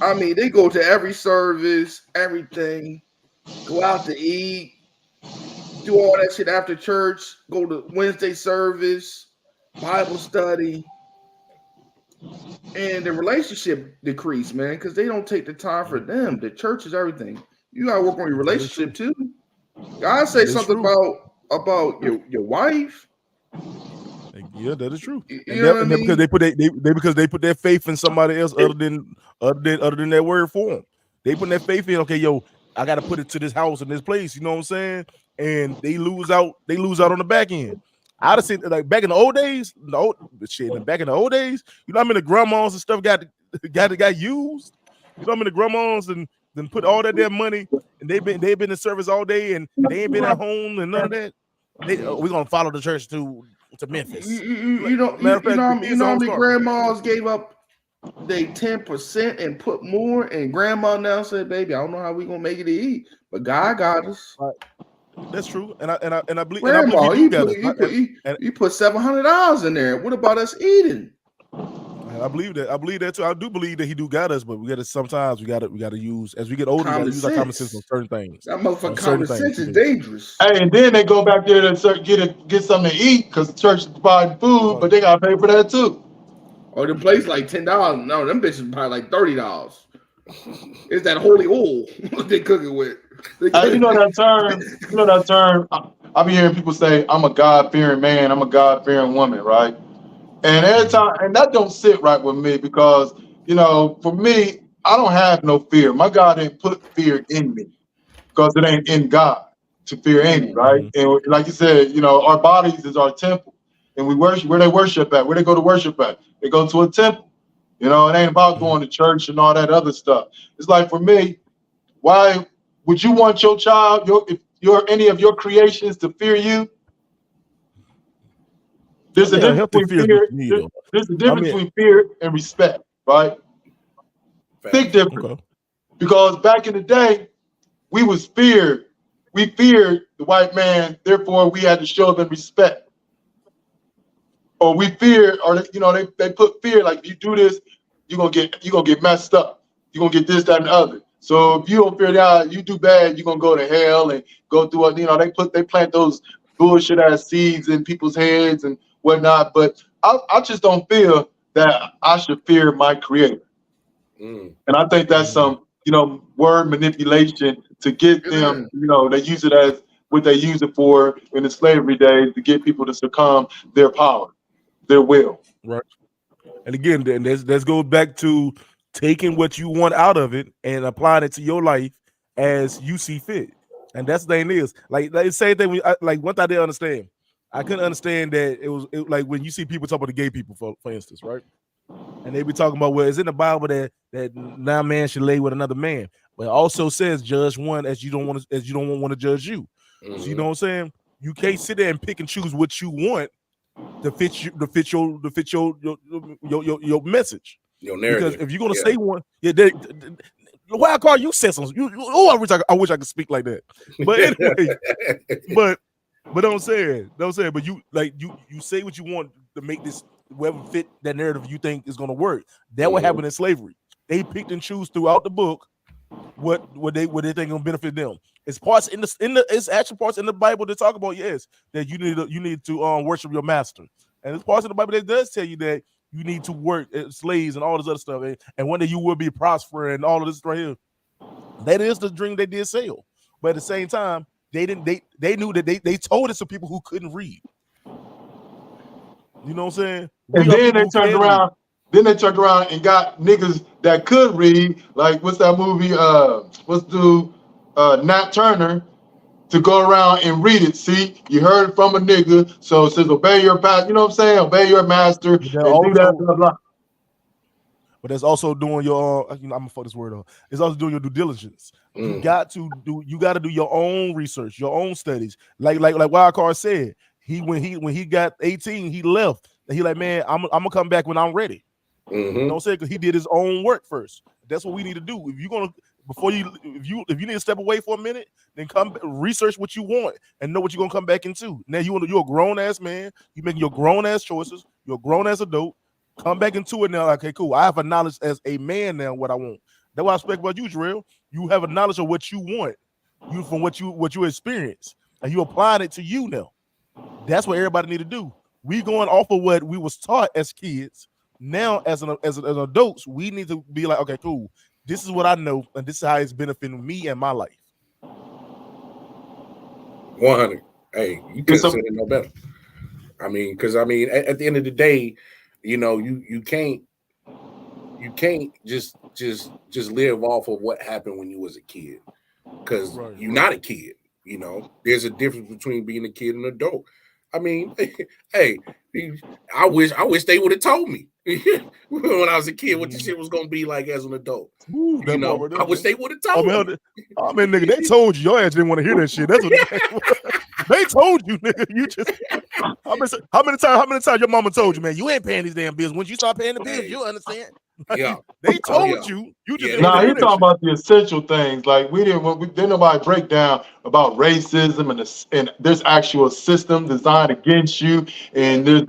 I mean, they go to every service, everything, go out to eat, do all that shit after church, go to Wednesday service, Bible study. And the relationship decrease, man, because they don't take the time for them. The church is everything. You gotta work on your relationship too. God say something about your wife. Yeah, that is true. And because they put their faith in somebody else other than that word for them. They put their faith in, okay, yo, I gotta put it to this house in this place. You know what I'm saying? And they lose out on the back end. I'd have seen like back in the old days, back in the old days, you know how many grandmas and stuff got used? You know how many grandmas and then put all that damn money, and they've been in service all day, and they ain't been at home and none of that. We're gonna follow the church to Memphis. You know how many grandmas gave up they 10% and put more, and grandma now said, "Baby, I don't know how we gonna make it to eat, but God got us." That's true, and I believe. Grandma, you put $700 in there. What about us eating? I believe that too. I do believe that he do got us, but we gotta use, as we get older, we gotta use our common sense on certain things. That motherfucking common sense is dangerous. Hey, and then they go back there to get something to eat because the church is providing food, but they gotta pay for that too. Oh, the place like $10. No, them bitches probably like $30. It's that holy oil they cook it with. You know that term. I be hearing people say, "I'm a God-fearing man. I'm a God-fearing woman," right? And every time, and that don't sit right with me because, you know, for me, I don't have no fear. My God didn't put fear in me because it ain't in God to fear any, right? And like you said, you know, our bodies is our temple, and we worship where they worship at. Where they go to worship at? They go to a temple. You know, it ain't about going to church and all that other stuff. It's like for me, why would you want your child, any of your creations to fear you? There's a difference between fear. There's a difference between fear and respect, right? Big difference. Okay. Because back in the day, we was feared. We feared the white man, therefore we had to show them respect. or we fear, or they put fear like if you do this, you're gonna get messed up. You're gonna get this, that, and the other. So if you don't fear that, you do bad, you're gonna go to hell and go through what they plant those bullshit ass seeds in people's heads and whatnot. But I just don't feel that I should fear my creator. And I think that's some word manipulation to get them, they use it as what they use it for in the slavery days to get people to succumb their power, their will. Right. And again, then let's go back to taking what you want out of it and applying it to your life as you see fit. And that's the thing is, like the same thing. Like one thing I didn't understand. I couldn't understand that it was like when you see people talk about the gay people, for instance, right? And they be talking about, well, it's in the Bible that now man should lay with another man, but it also says judge one as you don't want to judge you. So you know what I'm saying? You can't sit there and pick and choose what you want to fit your message. Your narrative. Because if you're gonna say one, why I call you said something? I wish I could speak like that. But anyway, but don't say it. But you say what you want to make this whoever fit that narrative you think is gonna work. That what happened in slavery. They picked and choose throughout the book what they think gonna benefit them. It's parts it's actual parts in the Bible that talk about that you need to worship your master, and there's parts in the Bible that does tell you that you need to work as slaves and all this other stuff, and one day you will be prospering and all of this right here. That is the dream they did sell, but at the same time, they knew that they told it to people who couldn't read. You know what I'm saying? And then they turned around. Then they turned around and got niggas that could read. Like what's that movie? Nat Turner, to go around and read it. See, you heard it from a nigga, so it says obey your pastor. You know what I'm saying? Obey your master. And do that, blah, blah. But that's also doing your I'm gonna fuck this word up. It's also doing your due diligence. You got to do your own research, your own studies. Like Wildcard said, when he got 18, he left. And he like, man, I'm gonna come back when I'm ready. You know what I'm saying? Because he did his own work first. That's what we need to do. If you're gonna if you need to step away for a minute, then come research what you want and know what you're gonna come back into. Now you're a grown ass man, you making your grown ass choices, you're a grown ass adult. Come back into it now. Okay, cool. I have a knowledge as a man now what I want. That's what I expect about you, Jarrell. You have a knowledge of what you want, from what you experience, and you applying it to you now. That's what everybody need to do. We going off of what we was taught as kids. Now, as adults, we need to be like, okay, cool. This is what I know, and this is how it's benefiting me and my life. 100. Hey, you couldn't say it no better. I mean, because at the end of the day, you can't just live off of what happened when you was a kid, because you're not a kid. There's a difference between being a kid and an adult. I mean, hey, I wish they would have told me when I was a kid what this shit was gonna be like as an adult. Ooh, I wish they would have told me. I mean, nigga, they told you. Your ass didn't want to hear that shit. That's what they told you, nigga. You just how many times your mama told you, man, you ain't paying these damn bills. Once you start paying the bills, you'll understand. Yeah, they told you. You just he's talking about the essential things. Like didn't nobody break down about racism and there's actual system designed against you, and there's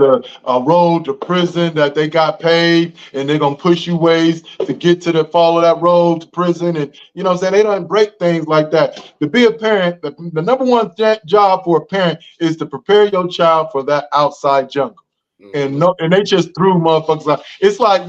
a road to prison that they got paved, and they're gonna push you ways to get to follow that road to prison, and you know what I'm saying, they don't break things like that. To be a parent, the number one job for a parent is to prepare your child for that outside jungle. And they just threw motherfuckers out. It's like,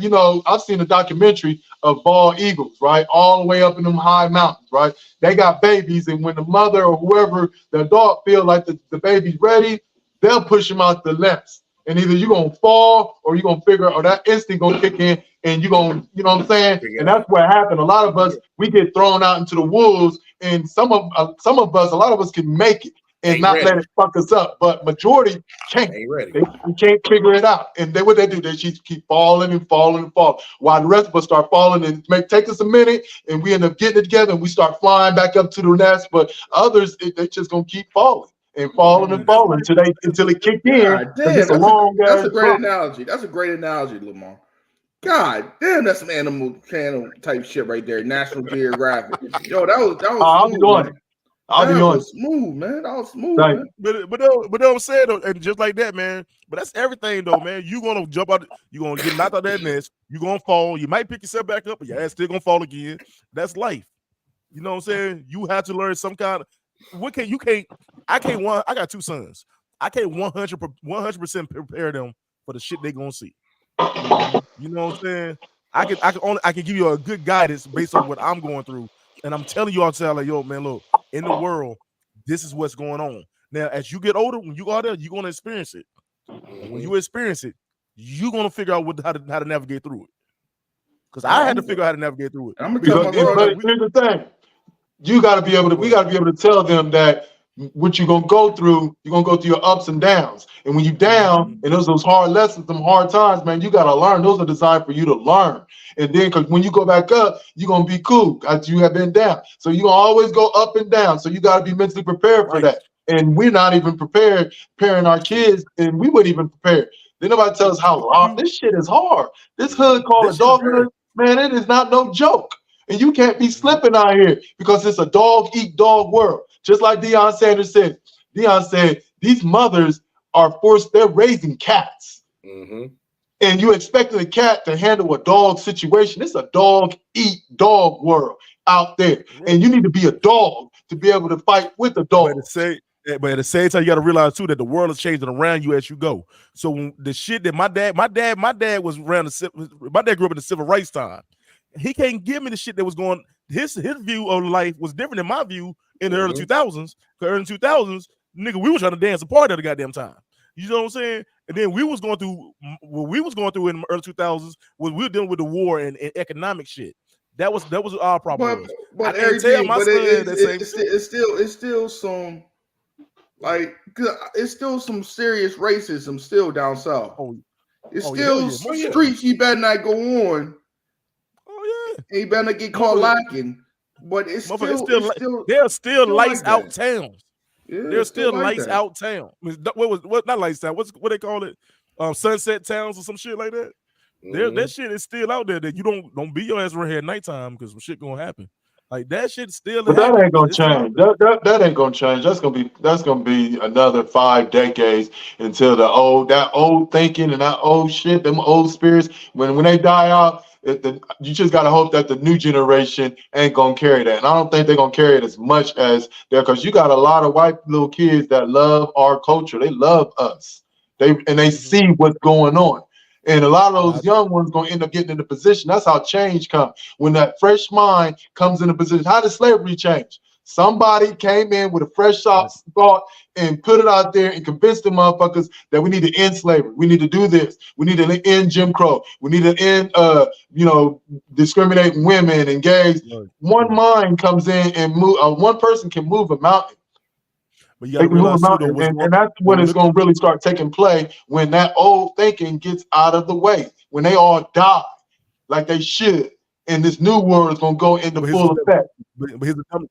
I've seen a documentary of bald eagles, right? All the way up in them high mountains, right? They got babies, and when the mother or whoever, the adult feel like the baby's ready, they'll push them out the nest. And either you're going to fall or you're going to figure out, or that instinct going to kick in, and you're going to, you know what I'm saying? And that's what happened. A lot of us, we get thrown out into the wolves, and some of us, a lot of us can make it and not let it fuck us up, but majority can't. They can't figure it out, and what they do, they just keep falling and falling and falling, while the rest of us start falling, and take us a minute, and we end up getting it together, and we start flying back up to the nest. But others, they just gonna keep falling and falling and falling until it kick in. That's a great analogy. That's a great analogy, Lamar. God damn, that's some animal channel type shit right there. National Geographic. Yo, that was. I'm doing it. I'll be That honest. was smooth, man. That was smooth, Thank man. But I'm saying though, and just like that, man. But that's everything though, man. You gonna jump out, you gonna get knocked out that nest. You gonna fall. You might pick yourself back up, but your ass still gonna fall again. That's life. You know what I'm saying? You have to learn some kind of. I got 2 sons. I can't 100% prepare them for the shit they gonna see. You know what I'm saying? I can give you a good guidance based on what I'm going through, and I'm telling you all the time, like, yo, man, look, in the world, this is what's going on. Now, as you get older, when you go out there, you're gonna experience it. And when you experience it, you're gonna figure out how to navigate through it. Because I had to figure out how to navigate through it. I'm gonna tell my girl but that here's the thing. We got to be able to tell them that what you're gonna go through your ups and downs. And when you down, and those hard lessons, them hard times, man, you gotta learn. Those are designed for you to learn. And then because when you go back up, you're gonna be cool as you have been down. So you gonna always go up and down. So you gotta be mentally prepared for that. And we're not even prepared, preparing our kids, and we weren't even prepared. Then nobody tell us how hard this shit is hard. This hood called a dog hood, man, it is not no joke. And you can't be slipping out here because it's a dog eat dog world. Just like Deion Sanders said. Deion said, these mothers are forced, they're raising cats. Mm-hmm. And you expecting a cat to handle a dog situation. It's a dog eat dog world out there. And you need to be a dog to be able to fight with a dog. But at the same time, you got to realize too that the world is changing around you as you go. So when the shit that my dad was around my dad grew up in the civil rights time. He can't give me the shit that was going. His view of life was different than my view in the early 2000s. The early 2000s, nigga, we was trying to dance a party at the goddamn time. You know what I'm saying? And then we was going through what we was going through in the early 2000s was we were dealing with the war and economic shit. That was our problem. But it's still some it's still some serious racism still down south. It's still some streets you better not go on. And you better not get caught lacking. But it's still there's still lights like out towns. Yeah, there's still like lights that. out town. What not lights town? What they call it? Sunset towns or some shit like that. That shit is still out there that you don't be your ass right here at nighttime because some shit gonna happen. Like that shit still. But that ain't gonna change. That ain't gonna change. That's gonna be another 5 decades until that old thinking and that old shit, them old spirits. When they die out, you just gotta hope that the new generation ain't gonna carry that. And I don't think they're gonna carry it as much as that because you got a lot of white little kids that love our culture. They love us. They see what's going on. And a lot of those young ones going to end up getting in the position. That's how change comes. When that fresh mind comes in a position. How did slavery change? Somebody came in with a fresh thought and put it out there and convinced the motherfuckers that we need to end slavery. We need to do this. We need to end Jim Crow. We need to end, discriminating women and gays. One mind comes in and move. One person can move a mountain. But you gotta realize too, and that's when it's going to really start taking play when that old thinking gets out of the way, when they all die like they should, and this new world is going to go into full effect. But here's the dumb.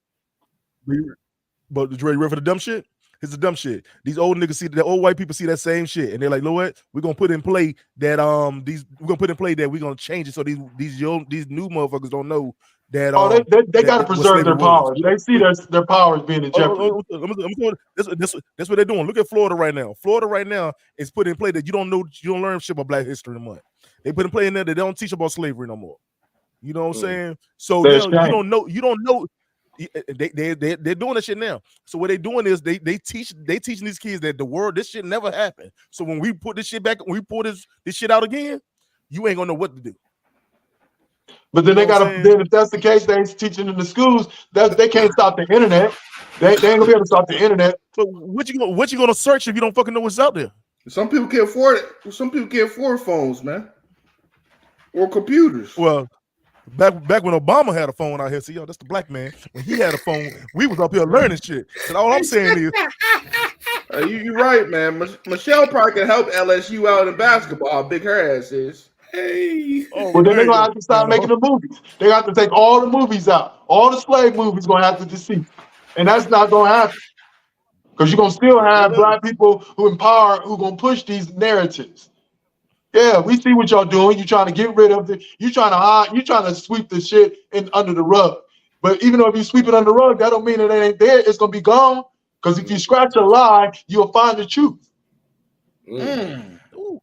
But you ready for the dumb shit? Here's the dumb shit. These old niggas the old white people see that same shit, and they're like, "You know what? We're gonna put in play that we're gonna change it so these new motherfuckers don't know." That they got to preserve their powers. They see their powers being in jeopardy. That's what they're doing. Look at Florida right now. Florida right now is put in play that you don't learn shit about Black History no more. They put in play in there that they don't teach about slavery no more. You know what I'm saying? So you don't know. They're doing that shit now. So what they're doing is they teaching these kids that the world, this shit never happened. So when we put this shit back, when we pull this shit out again, you ain't gonna know what to do. But then then if that's the case, they ain't teaching in the schools. They can't stop the internet. They ain't gonna be able to stop the internet. But what you gonna search if you don't fucking know what's out there? Some people can't afford it. Some people can't afford phones, man, or computers. Well, back when Obama had a phone out here, see, that's the black man. When he had a phone, we was up here learning shit. And all I'm saying is, you're right, man. Michelle probably can help LSU out in basketball. How big her ass is. Hey. Well, then they're gonna have to stop making the movies. They have to take all the movies out. All the slave movies gonna have to decease, and that's not gonna happen because you're gonna still have Black people who empower, who gonna push these narratives. Yeah, we see what y'all doing. You trying to get rid of it. You trying to hide. You trying to sweep the shit in under the rug. But even though if you sweep it under the rug, that don't mean it ain't there. It's gonna be gone. Because if you scratch a lie, you'll find the truth. Ooh,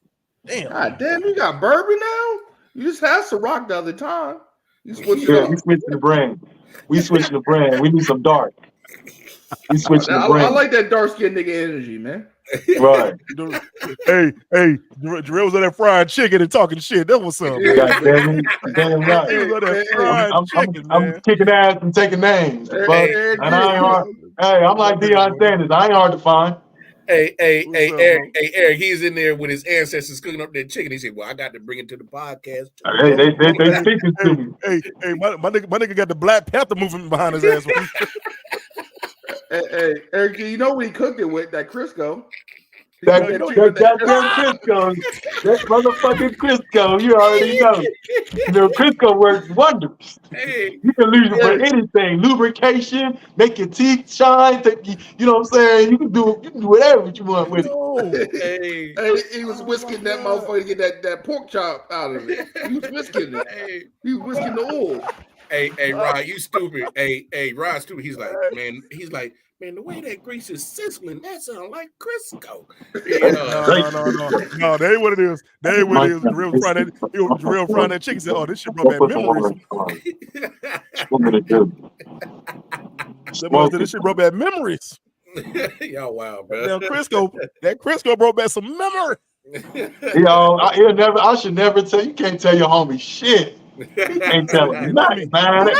damn. God damn, you got bourbon now? You just had Ciroc the other time. You switched it Yeah, up. we switching the brand. We switching the brand. We need some dark. We switching the I brand. like that dark skinned nigga energy, man. Right. Hey, Jarrell was on that fried chicken and talking shit. That was something. Yeah. God damn it. Damn right. He was on that fried chicken, I'm man. kicking ass and taking names. Hey, But, hey, and I ain't hard. Hey, I'm like Deion Sanders. I ain't hard to find. Hey, What's up, Eric, Eric, he's in there with his ancestors cooking up that chicken. He said, well, I got to bring it to the podcast. Hey, they speaking to me. Hey, my nigga got the Black Panther movement behind his ass. Hey, Eric, you know what he cooked it with? That Crisco. That goddamn Crisco, that motherfucking Crisco, you already know. You know, Crisco works wonders. Hey, You can use it for anything, lubrication, make your teeth shine. You know what I'm saying? You can do whatever you want with it. hey, He was whisking that motherfucker to get that pork chop out of it. He was whisking it. hey, He was whisking the oil. hey, Rod, you stupid. Hey, Rod, stupid. He's like, man, the way that grease is sizzling, that sounds like Crisco. No, that ain't what it is. That ain't what it is. Jarrell frying that chicken. Said, "Oh, this shit brought back memories." This shit brought back memories. Y'all wild, bro. Now Crisco brought back some memory. Yo, I should never tell you. Can't tell your homie shit. You can't tell him nothing, man.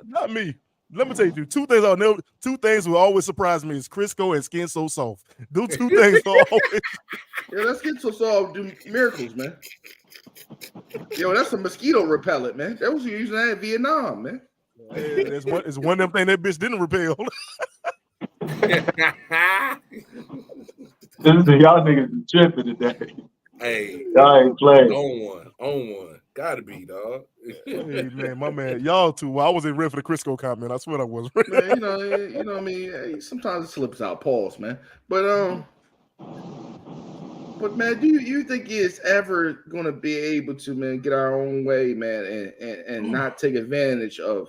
Not me. Let me tell you, two things will always surprise me is Crisco and Skin So Soft. Those two things will always. Yeah, let's get so soft, do miracles, man. Yo, that's a mosquito repellent, man. That was using that in Vietnam, man. It's one of them things that bitch didn't repel. Y'all niggas tripping today. Hey, y'all ain't playing. On one. Gotta be, dog. Hey, man, my man, y'all too. Well, I wasn't ready for the Crisco comment. I swear I was. Man, you know what I mean? Hey, sometimes it slips out. Pause, man. But man, do you think it's ever gonna be able to, man, get our own way, man, and not take advantage of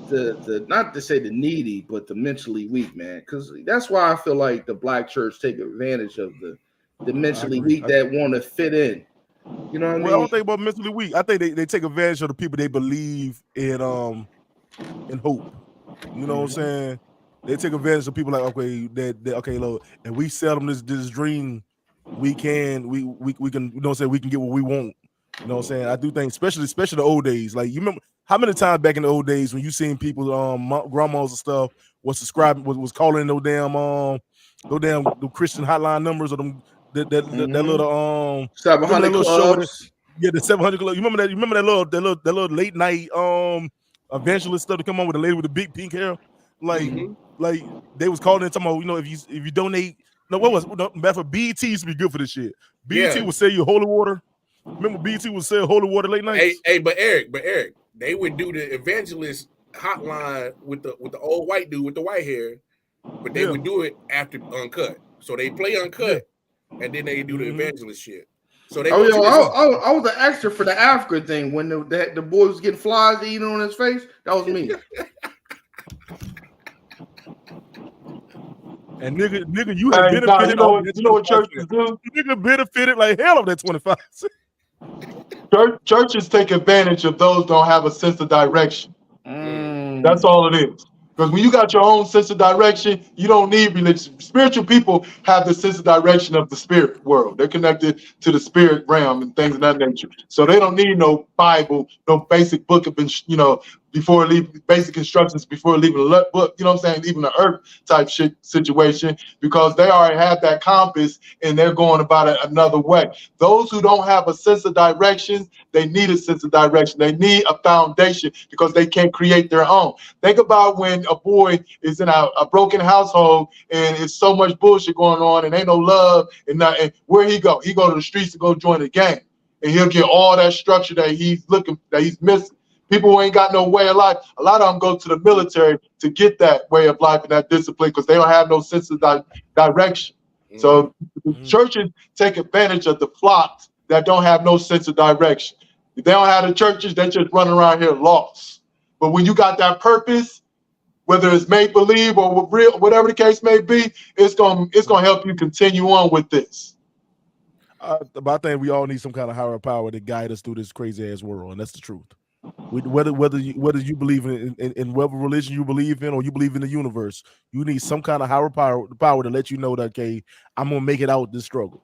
the not to say the needy, but the mentally weak, man? Because that's why I feel like the black church take advantage of the mentally weak that want to fit in. You know what I mean? I don't think about mentally weak. I think they take advantage of the people they believe in hope. You know what I'm saying? They take advantage of people like okay, look, and we sell them this dream. We can we can, you know what I'm saying, we can get what we want. You know what I'm saying? I do think, especially the old days. Like, you remember how many times back in the old days when you seen people, grandmas and stuff was subscribing, was calling those damn the Christian hotline numbers or them that little 700 clubs. The 700 club. You remember that little late night evangelist stuff to come on with the lady with the big pink hair? Like they was calling and talking about, you know, if you donate. No, what was back for BET used to be good for this shit. BET would sell you holy water. Remember BET would sell holy water late night. Hey, but Eric, they would do the evangelist hotline with the old white dude with the white hair, but they would do it after uncut. So they play uncut, and then they do the evangelist shit. So they. I was the extra for the Africa thing when the boy was getting flies eating on his face. That was me. And nigga, you have benefited. You know what churches do? Nigga benefited like hell of that 25. Churches take advantage of those who don't have a sense of direction. That's all it is. Because when you got your own sense of direction, you don't need religion. Spiritual people have the sense of direction of the spirit world. They're connected to the spirit realm and things of that nature. So they don't need no Bible, no basic book of, before leaving, basic instructions before leaving the book, you know what I'm saying, even the earth type shit situation, because they already have that compass and they're going about it another way. Those who don't have a sense of direction, they need a sense of direction. They need a foundation because they can't create their own. Think about when a boy is in a broken household and it's so much bullshit going on and ain't no love and nothing. Where he go? He go to the streets to go join the gang, and he'll get all that structure that he's missing. People who ain't got no way of life, a lot of them go to the military to get that way of life and that discipline because they don't have no sense of direction. So the churches take advantage of the flocks that don't have no sense of direction. If they don't have the churches, they just running around here lost. But when you got that purpose, whether it's make believe or real, whatever the case may be, it's gonna help you continue on with this. But I think we all need some kind of higher power to guide us through this crazy ass world, and that's the truth. Whether you believe in whatever religion you believe in, or you believe in the universe, you need some kind of higher power to let you know that, okay, I'm gonna make it out this struggle.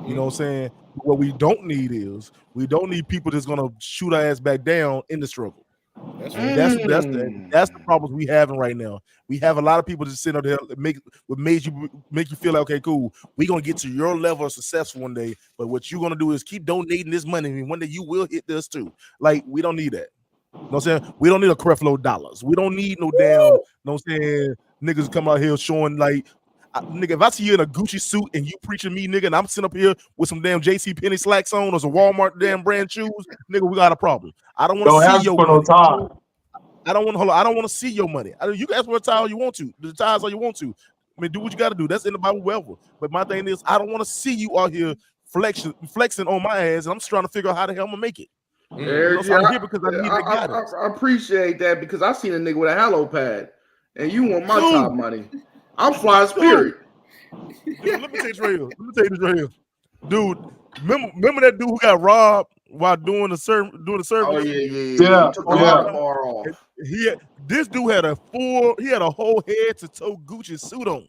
You know what I'm saying? What we don't need people that's gonna shoot our ass back down in the struggle. That's the problems we having right now. We have a lot of people just sitting up there make you feel like, okay, cool, we're gonna get to your level of success one day, but what you're gonna do is keep donating this money, and one day you will hit this too. Like, we don't need that. You know what I'm saying? We don't need a Creflo dollars. We don't need no damn, you know what I'm saying, niggas come out here showing like, nigga, if I see you in a Gucci suit and you preaching me, nigga, and I'm sitting up here with some damn JC Penney slacks on or some Walmart damn brand shoes, nigga, we got a problem. I don't want to see your money. No time. I don't want to see your money. You can ask for a tie all you want to. The ties all you want to. I mean, do what you got to do. That's in the Bible, whatever. But my thing is, I don't want to see you out here flexing on my ass, and I'm just trying to figure out how the hell I'm gonna make it. I'm here because I need the guidance. I appreciate that, because I seen a nigga with a Halo pad, and you want my top money. I'm flying Spirit. Dude, let me tell you this right here. Dude, remember that dude who got robbed while doing the service? Oh yeah. This dude had a whole head to toe Gucci suit on.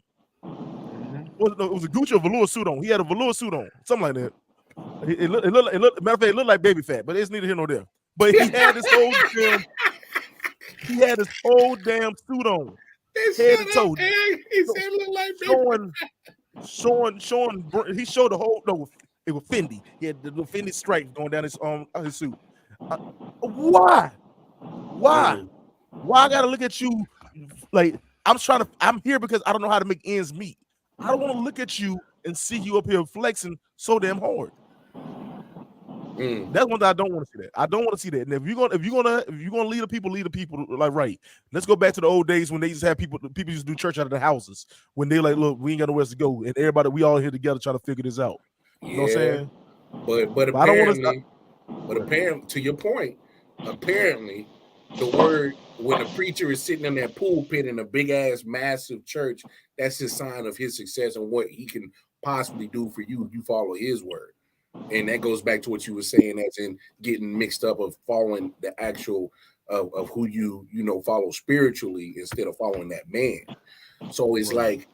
It was a Gucci or velour suit on. He had a velour suit on, something like that. It looked matter of fact, it looked like baby fat, but it's neither here nor there. But he had this whole damn suit on. Head to toe. He said it looked like showing. He showed the whole. No, it was Fendi. He had the little Fendi stripes going down his suit. Why? Why I gotta look at you like I'm here because I don't know how to make ends meet. I don't want to look at you and see you up here flexing so damn hard. That's one that I don't want to see. That I don't want to see that. And if you're gonna lead the people like right. Let's go back to the old days when they used to have people used to do church out of the houses when they like, look, we ain't got nowhere to go, and everybody, we all here together trying to figure this out. You know what I'm saying? But apparently, to your point, apparently the word, when a preacher is sitting in that pulpit in a big ass massive church, that's a sign of his success and what he can possibly do for you if you follow his word. And that goes back to what you were saying, as in getting mixed up of following the actual of who you follow spiritually instead of following that man. So it's like,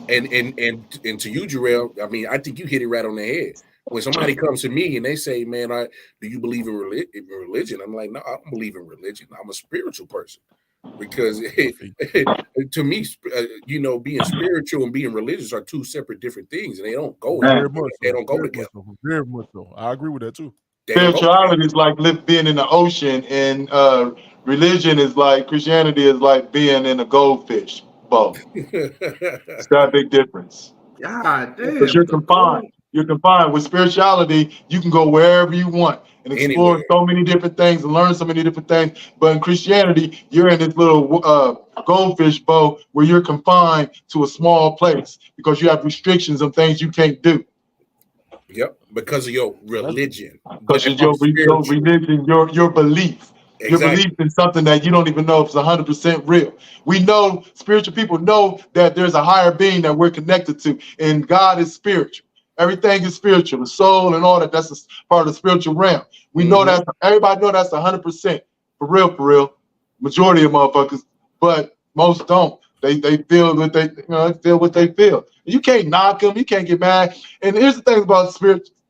and to you, Jarrell, I mean, I think you hit it right on the head. When somebody comes to me and they say, "Man, do you believe in religion?" I'm like, "No, I don't believe in religion. I'm a spiritual person." Because to me, being spiritual and being religious are two separate different things, and they don't go together. Very much so. I agree with that too. Spirituality is like being in the ocean, and Christianity is like being in a goldfish bowl. It's got a big difference. God damn. Because you're confined. You're confined. With spirituality, you can go wherever you want and explore so many different things and learn so many different things. But in Christianity, you're in this little goldfish bowl where you're confined to a small place because you have restrictions of things you can't do. Yep, because of your religion. Because of your religion, your belief. Exactly. Your belief in something that you don't even know if it's 100% real. We know, spiritual people know that there's a higher being that we're connected to, and God is spiritual. Everything is spiritual, the soul and all that. That's a part of the spiritual realm. We know that. Everybody know that's 100% for real. Majority of motherfuckers, but most don't. They feel what they feel what they feel. You can't knock them. You can't get mad. And here's the thing about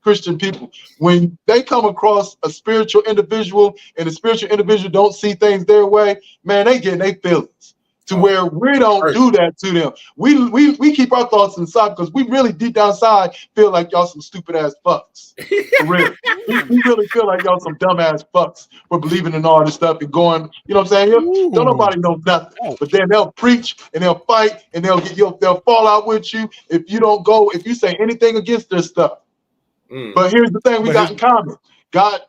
Christian people: when they come across a spiritual individual and the spiritual individual don't see things their way, man, they get their feelings. To where we don't do that to them. We keep our thoughts inside because we really deep down inside feel like y'all some stupid ass fucks. For real. we really feel like y'all some dumb ass fucks for believing in all this stuff and going, you know what I'm saying? Don't nobody know nothing. But then they'll preach and they'll fight and they'll fall out with you if you say anything against this stuff. But here's the thing we got in common. God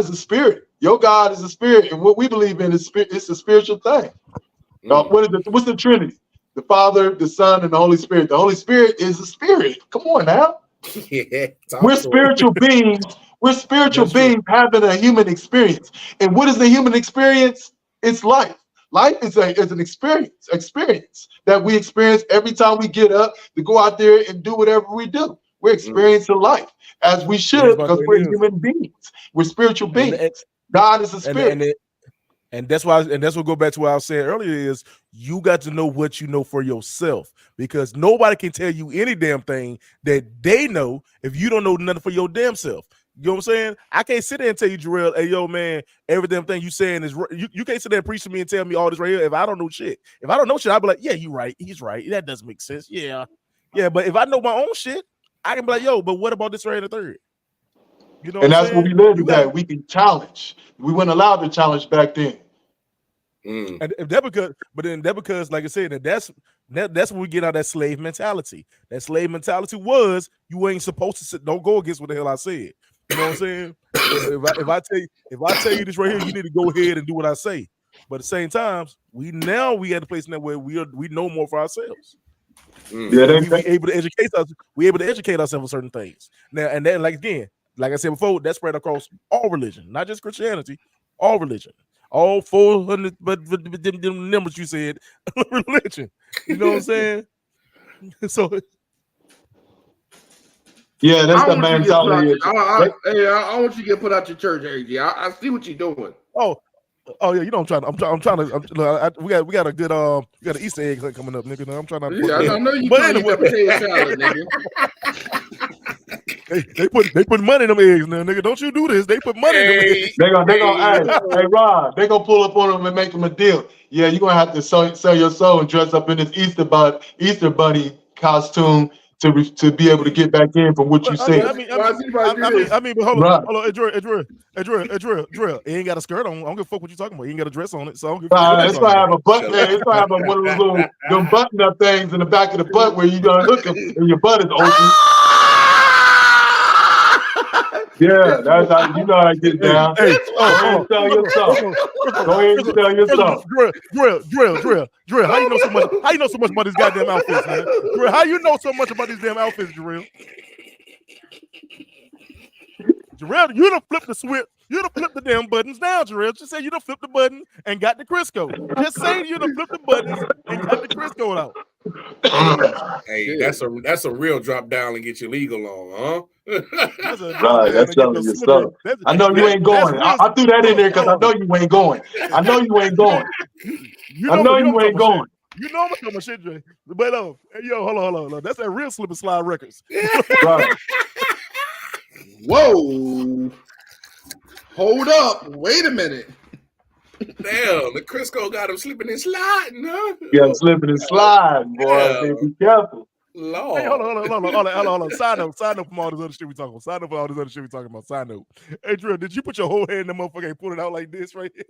is a spirit. Your God is a spirit, and what we believe in is it's a spiritual thing. What's the Trinity? The Father, the Son, and the Holy Spirit. The Holy Spirit is a spirit. Come on now. We're spiritual beings. We're spiritual beings having a human experience. And what is the human experience? It's life. Life is an experience that we experience every time we get up to go out there and do whatever we do. We're experiencing life as we should because we're human beings. We're spiritual beings. God is a spirit. And that's why, and that's what go back to what I was saying earlier is you got to know what you know for yourself, because nobody can tell you any damn thing that they know if you don't know nothing for your damn self. You know what I'm saying? I can't sit there and tell you, Jarrell, hey, yo, man, every damn thing you saying is you can't sit there and preach to me and tell me all this right here if I don't know shit. If I don't know shit, I'll be like, yeah, you're right. He's right. That doesn't make sense. Yeah. But if I know my own shit, I can be like, yo, but what about this right in the third? You know, and that's what we live today. We can challenge. We weren't allowed to challenge back then. And that because, like I said, that's when we get out that slave mentality. That slave mentality was you ain't supposed to sit. Don't go against what the hell I said. You know what I'm saying? if I tell you this right here, you need to go ahead and do what I say. But at the same time, we at the place now where we know more for ourselves. Yeah, we able to educate us. We able to educate ourselves on certain things now. And then, like I said before, that's spread across all religion, not just Christianity, all religion, all 400. But the numbers you said, religion. You know what I'm saying? So. Yeah, that's the mentality. I want you to get put out your church, AJ. I see what you're doing. Oh yeah, you know I'm trying to. We got a good we got an Easter egg coming up, nigga. I'm trying to. Yeah, I know you. But anyway, salad, nigga. they put money in them eggs now, nigga. Don't you do this? They put money in them eggs. They gonna hey Rod, they gonna pull up on them and make them a deal. Yeah, you're gonna have to sell your soul and dress up in this Easter bunny costume to be able to get back in from what you said. I mean, but hold on, Drill. He ain't got a skirt on. I don't give a fuck what you talking about. He ain't got a dress on it, so I don't give a fuck. It's gonna have a button. It's gonna have one of those little them button up things in the back of the butt where you gonna hook them and your butt is open. Yeah, that's how you know how I get down. Go ahead and sell your soul. Go ahead and sell your soul. Drill. How you know so much? How you know so much about these goddamn outfits, man? Drill, how you know so much about these damn outfits, Drill? Drill, you done flipped the switch. You done flipped the damn buttons down, Drill. Just say you done flipped the button and got the Crisco. Just say you done flipped the buttons and got the Crisco out. Hey, that's a real drop down and get you legal on, huh? Right, that's selling your stuff. I know you ain't going. I threw that in there because I know you ain't going. I know you ain't going. I know you ain't going. You know I'm talking about shit, Jay. But hey, yo, hold on. That's that real Slip and Slide Records. Right. Whoa. Hold up. Wait a minute. Damn, the Crisco got him slipping and sliding, huh? Yeah, slipping and sliding, boy. Yeah. Be careful. Lord. Hey, hold on. Side note from all this other shit we talking about. Side note. Hey, Drill, did you put your whole hand in the motherfucker and pull it out like this right here?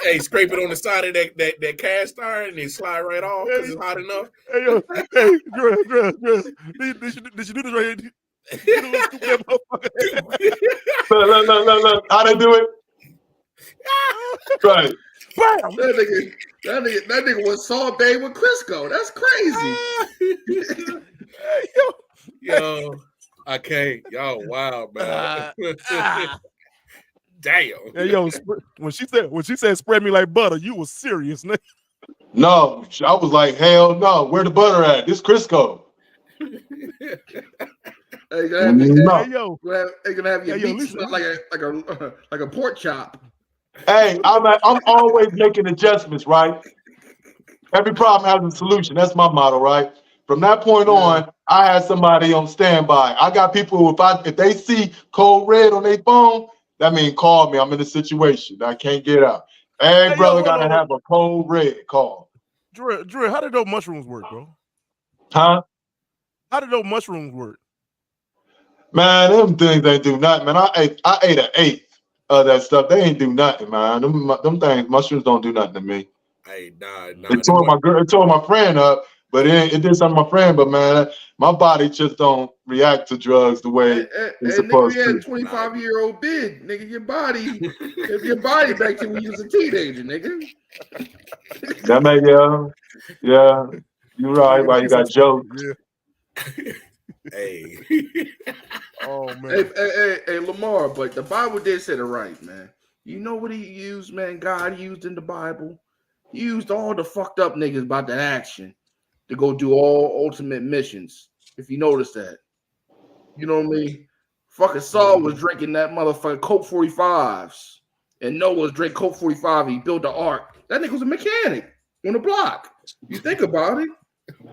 Hey, scrape it on the side of that cast iron and then slide right off because it's hot enough. Hey, Drill. Did you do this right here? Look. How they do it? Right. Bam. That nigga was sorbet with Crisco. That's crazy. Yo, I can't. Y'all wild, man. Damn. Hey, yo, when she said spread me like butter, you was serious, nigga. No, I was like, hell no. Where the butter at? This Crisco. Hey, gonna have your meat smell like a pork chop. Hey, I'm always making adjustments, right? Every problem has a solution. That's my motto, right? From that point on, I had somebody on standby. I got people who, if they see code red on their phone, that means call me. I'm in a situation. I can't get out. Hey brother, gotta have a code red call. Drew, how did those mushrooms work, bro? Huh? How did those mushrooms work? Man, them things ain't do nothing, man. I ate an eighth of that stuff. They ain't do nothing, man. Them things, mushrooms don't do nothing to me. Hey, nah. It tore my friend up, but it did something to my friend. But man, my body just don't react to drugs the way it's supposed to. 25-year-old bid, nigga. Your body back to when you was a teenager, nigga. That may, yeah. You're right. Why you got jokes? Yeah. Hey. Oh man. Hey, Lamar, but the Bible did say it right, man. You know what he used, man? God used in the Bible. He used all the fucked up niggas about that action to go do all ultimate missions. If you notice that. You know what I mean? Fucking Saul was drinking that motherfucking Coke 45s. And Noah was drinking Coke 45. He built the ark. That nigga was a mechanic on the block. You think about it.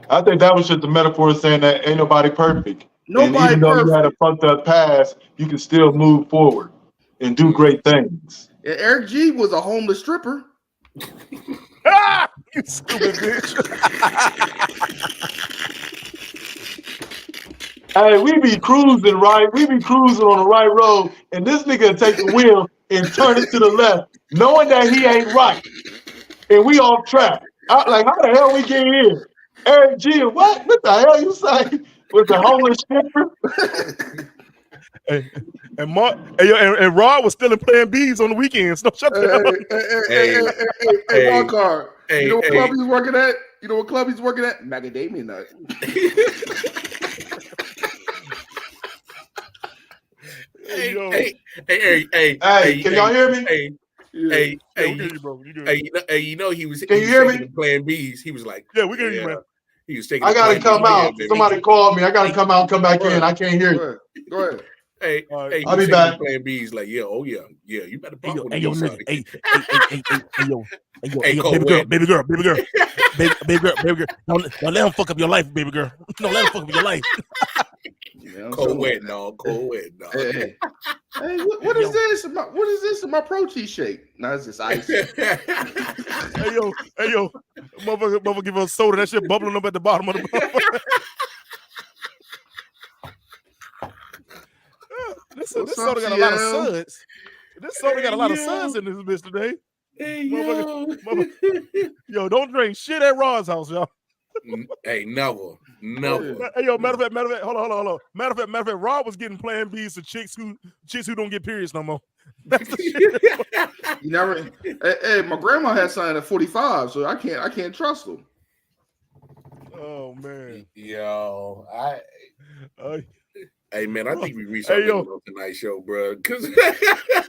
I think that was just a metaphor saying that ain't nobody perfect. Nobody and even though perfect. you had a fucked up past, you can still move forward and do great things. And Eric G was a homeless stripper. Ah, you stupid bitch. Hey, we be cruising, right? We be cruising on the right road, and this nigga take the wheel and turn it to the left, knowing that he ain't right. And we off track. Like, how the hell we get here? Eric G, what? What the hell you say? Was the homeless stripper? And Rod was still playing bees on the weekends. No, shut the hell up. Hey, Wildcard. You know what club he's working at? You know what club he's working at? Macadamia Nut. Hey, can y'all hear me? You know he was. Can you hear me? Playing bees. He was like, yeah, we can hear you, man. He was taking. I gotta come out. Somebody called me. I gotta come out and come back in. I can't hear you. Go ahead. Hey, I'll be back. Playing bees like, yeah, oh yeah, you better pop with yo, me, nigga. Hey, baby girl. Don't let him fuck up your life, baby girl. Don't let him fuck up your life. Cold wet, dog. Hey, what is this? What is this in my protein shake? No, it's just ice. hey yo, motherfucker, give us soda. That shit bubbling up at the bottom of the bottle. This soda got a lot of suds. This soda got a lot of suds in this bitch today. Hey, yo, don't drink shit at Rod's house, y'all. Hey, never. Hey, yo, matter of fact, hold on. Matter of fact, Rod was getting Plan B's to chicks who don't get periods no more. That's the shit. You never. Hey, my grandma had something at 45, so I can't trust them. Oh man, yo, hey man, I think we reached our tonight show, bro. Because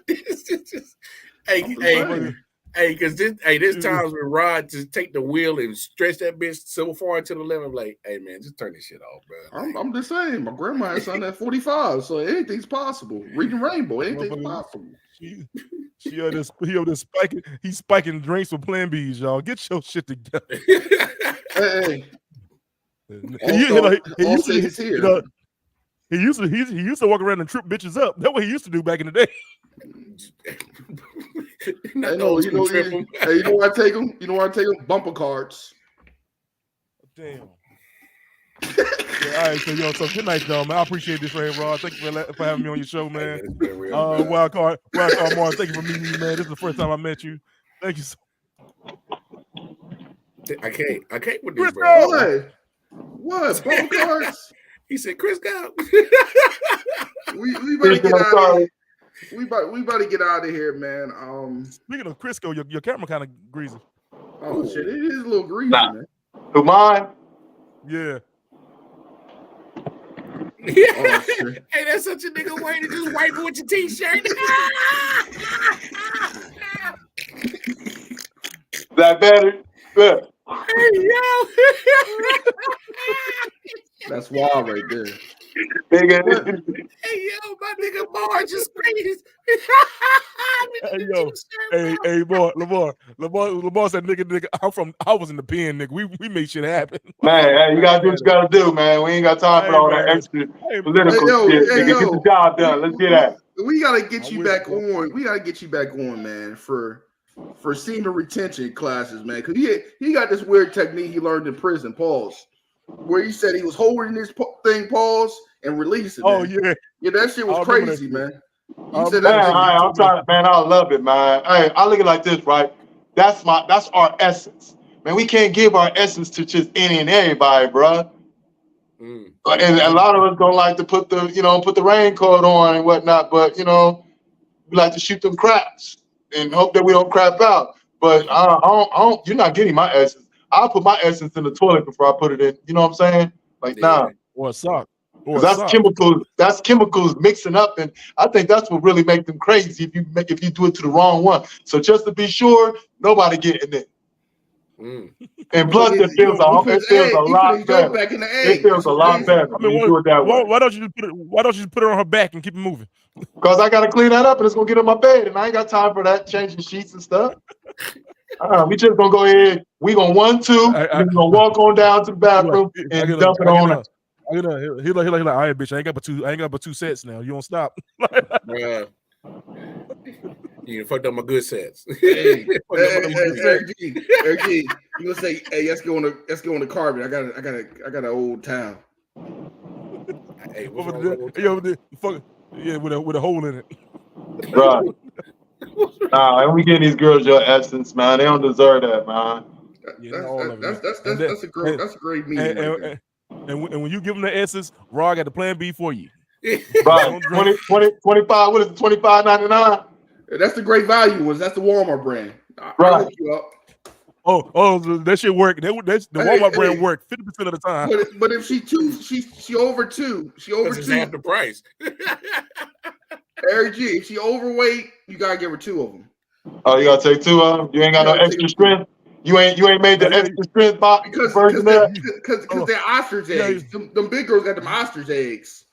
this is just, because this times when Rod just take the wheel and stretch that bitch so far to the left. I'm like, hey man, just turn this shit off, bro. I'm just saying, my grandma had something at 45, so anything's possible. Reading Rainbow, anything's possible. He's spiking drinks with Plan B's, y'all. Get your shit together. Hey. He used to walk around and trip bitches up. That's what he used to do back in the day. You know where I take them? You know where I take them? Bumper cards. Damn. Yeah, all right, so good night, y'all, man. I appreciate this, Ray Rod. Thank you for having me on your show, man. Wildcard Martin, thank you for meeting me, man. This is the first time I met you. Thank you so I can't with this, bro. What? Bumper cards? He said, Chris, go. we better get out of here. We about to get out of here, man. Speaking of Crisco, your camera kind of greasy. Oh shit, it is a little greasy, man. Who mine? Yeah. Hey, that's such a nigga way to just wipe with your t-shirt. That better? Good. Hey, yo. That's wild right there. Nigga. Hey, yo, my nigga Marge just squeezed. Hey, boy, Lamar said, nigga, I was in the pen, nigga. We made shit happen. Man, hey, you gotta do what you gotta do, man. We ain't got time for all that extra political shit. Nigga, get the job done. Let's get at it. We gotta get you back on. We gotta get you back on, man, for senior retention classes, man. Because he got this weird technique he learned in prison, pause, where he said he was holding this thing, pause, and releasing. Oh, man. Yeah, that shit was crazy, man. I'm trying, man. I love it, man. Hey, I look at it like this, right? That's our essence, man. We can't give our essence to just any and everybody, bro. And a lot of us don't like to put the raincoat on and whatnot, but we like to shoot them craps and hope that we don't crap out. But I don't. You're not getting my essence. I'll put my essence in the toilet before I put it in. You know what I'm saying? Like, nah. Or a sock. Or Because a that's sock. That's chemicals mixing up, and I think that's what really makes them crazy if you do it to the wrong one. So just to be sure, nobody getting it. Mm. And So plus, he, You know, put it his feels a egg. He put lot his yolk better. back in the It egg. feels That's a what's lot crazy. better when you do it that way. why don't you just put it on her back and keep it moving? Because I gotta clean that up and it's gonna get in my bed, and I ain't got time for that changing sheets and stuff. We just gonna go ahead. We gonna 1, 2, I, and then we gonna walk on down to the bathroom I and get dump it on her. he like, all right, bitch, I ain't got but two sets now. You don't stop. Bruh. You fucked up my good sets. Hey, Fucked up my good Eric G, you gonna say, hey, let's go on the carpet. I got an old towel. Hey, what's wrong with that? Yo, fuck, yeah, with a hole in it. Right. Nah, and we getting these girls your essence, man. They don't deserve that, man. Yeah, not all of it. Man. That's a great meaning right there. And when you give them the essence, Raw got the plan B for you. Right. 20, 25, what is it, $25.99? That's the great value ones. That's the Walmart brand. I'll Right. hook you up. Oh, that shit work. The Walmart brand work 50% of the time. But if she over two. She over It's two. half the price. Eric G, if she overweight, you gotta give her 2 of them. Oh, you gotta take 2 of them? You ain't got no extra strength? You ain't made the extra strength box version of that? Because they're ostrich eggs. Them big girls got them ostrich eggs.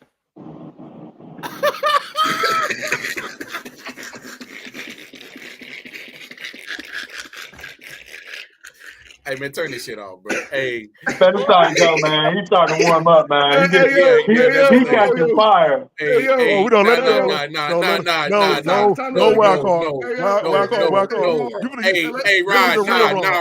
Hey man, turn this shit off, bro. Hey, Man, it's time to go, man. He's starting to warm up, man. He catching fire. Hey, we don't let it go. No, wild card. Hey, Rod,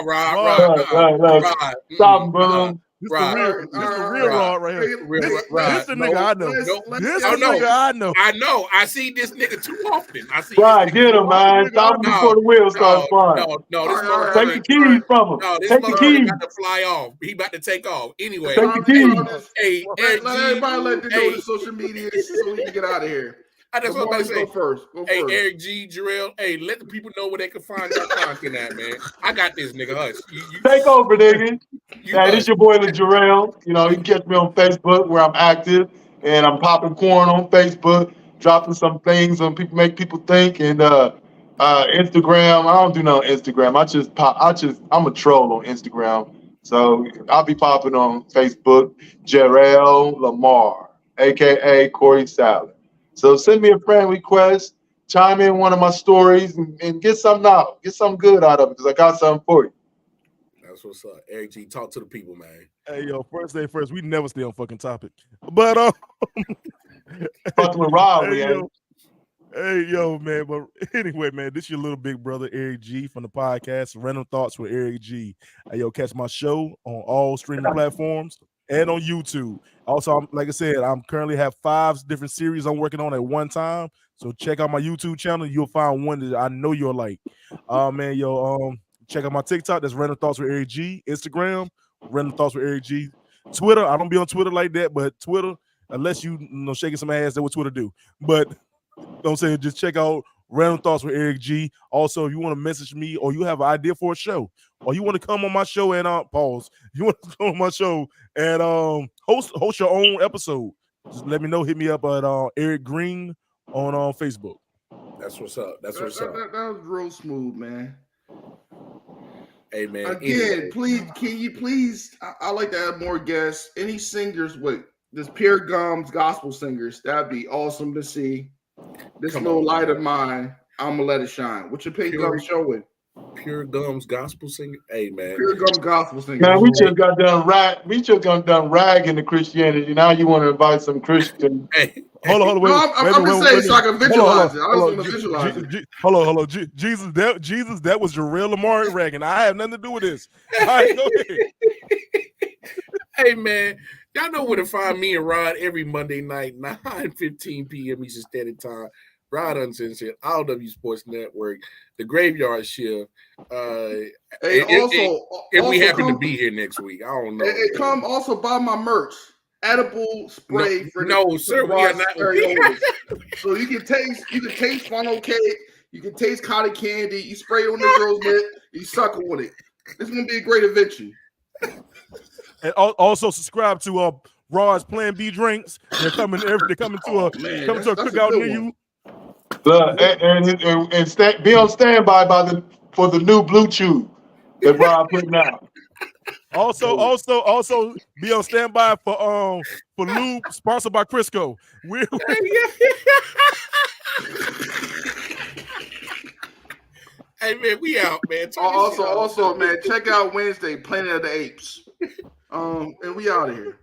Rod. Stop him, bro. This the real Rod right here. This the nigga I know. This the nigga I know. I know. I see this nigga too often. Right, get him, man. Stop him before the wheels start flying. No, this motherfucker. Take the keys from him. No, this Take the keys. about to fly off. He about to take off. Anyway. Take the keys. Hey, let everybody let them know the social media so we can get out of here. I just want to say, go first. Hey, Eric G, Jarrell, hey, let the people know where they can find your content at, man. I got this, nigga. Hush. You take over, nigga. Hey, this your boy, Jarrell. You know, you can catch me on Facebook where I'm active, and I'm popping corn on Facebook, dropping some things on people, make people think, and Instagram. I don't do no Instagram. I'm a troll on Instagram. So I'll be popping on Facebook, Jarrell Lamar, aka Corey Salad. So send me a friend request, chime in one of my stories, and get something out. Get something good out of it, because I got something for you. That's what's up. Eric G, talk to the people, man. Hey, yo, first thing first, we never stay on fucking topic. But fucking with Rob, Hey, yo, man. But anyway, man, this your little big brother, Eric G, from the podcast Random Thoughts with Eric G. Hey, yo, catch my show on all streaming platforms and on YouTube. Also, like I said, I'm currently have 5 different series I'm working on at one time. So check out my YouTube channel. You'll find one that I know you'll like. Man, yo, check out my TikTok. That's Random Thoughts with Eric G. Instagram, Random Thoughts with Eric G. Twitter, I don't be on Twitter like that, but Twitter, unless you know shaking some ass, that's what Twitter do. But don't say just check out Random Thoughts with Eric G. Also, if you want to message me or you have an idea for a show, or you want to come on my show and pause, you want to come on my show and host your own episode, just let me know. Hit me up at Eric Green on Facebook. That's what's up. That's what's up. That was real smooth, man. Hey man. Again, please, can you please? I like to have more guests. Any singers with this Pure Gums gospel singers? That'd be awesome to see. This little light of mine, I'm gonna let it shine. What your Pure Gums showing? Pure Gums gospel singer. Hey man. Pure Gums gospel singer. Man, we just got done ragging the Christianity. Now you want to invite some Christian. Hey. Hold on, wait. I'm just saying so I can visualize it. I was gonna visualize it. Hold on. Jesus, that was Jarrell Lamar Reagan. I have nothing to do with this. All right, go ahead. Hey man, y'all know where to find me and Rod every Monday night, 9:15 p.m. Eastern Standard Time. Rod Uncensored, RW Sports Network, The Graveyard Shift. If we happen to be here next week, I don't know. Come also buy my merch. Edible spray we are not. So you can taste funnel cake, you can taste cotton candy, you spray it on the girl's lip, you suck on it. This is gonna be a great adventure. And also subscribe to Raw's Plan B drinks. They're coming to a cookout near you. Look, and be on standby for the new Blue Chew that Rob putting out. Also be on standby for lube sponsored by Crisco. Hey man, we out, man. Also, man, check out Wednesday, Planet of the Apes. And we out of here.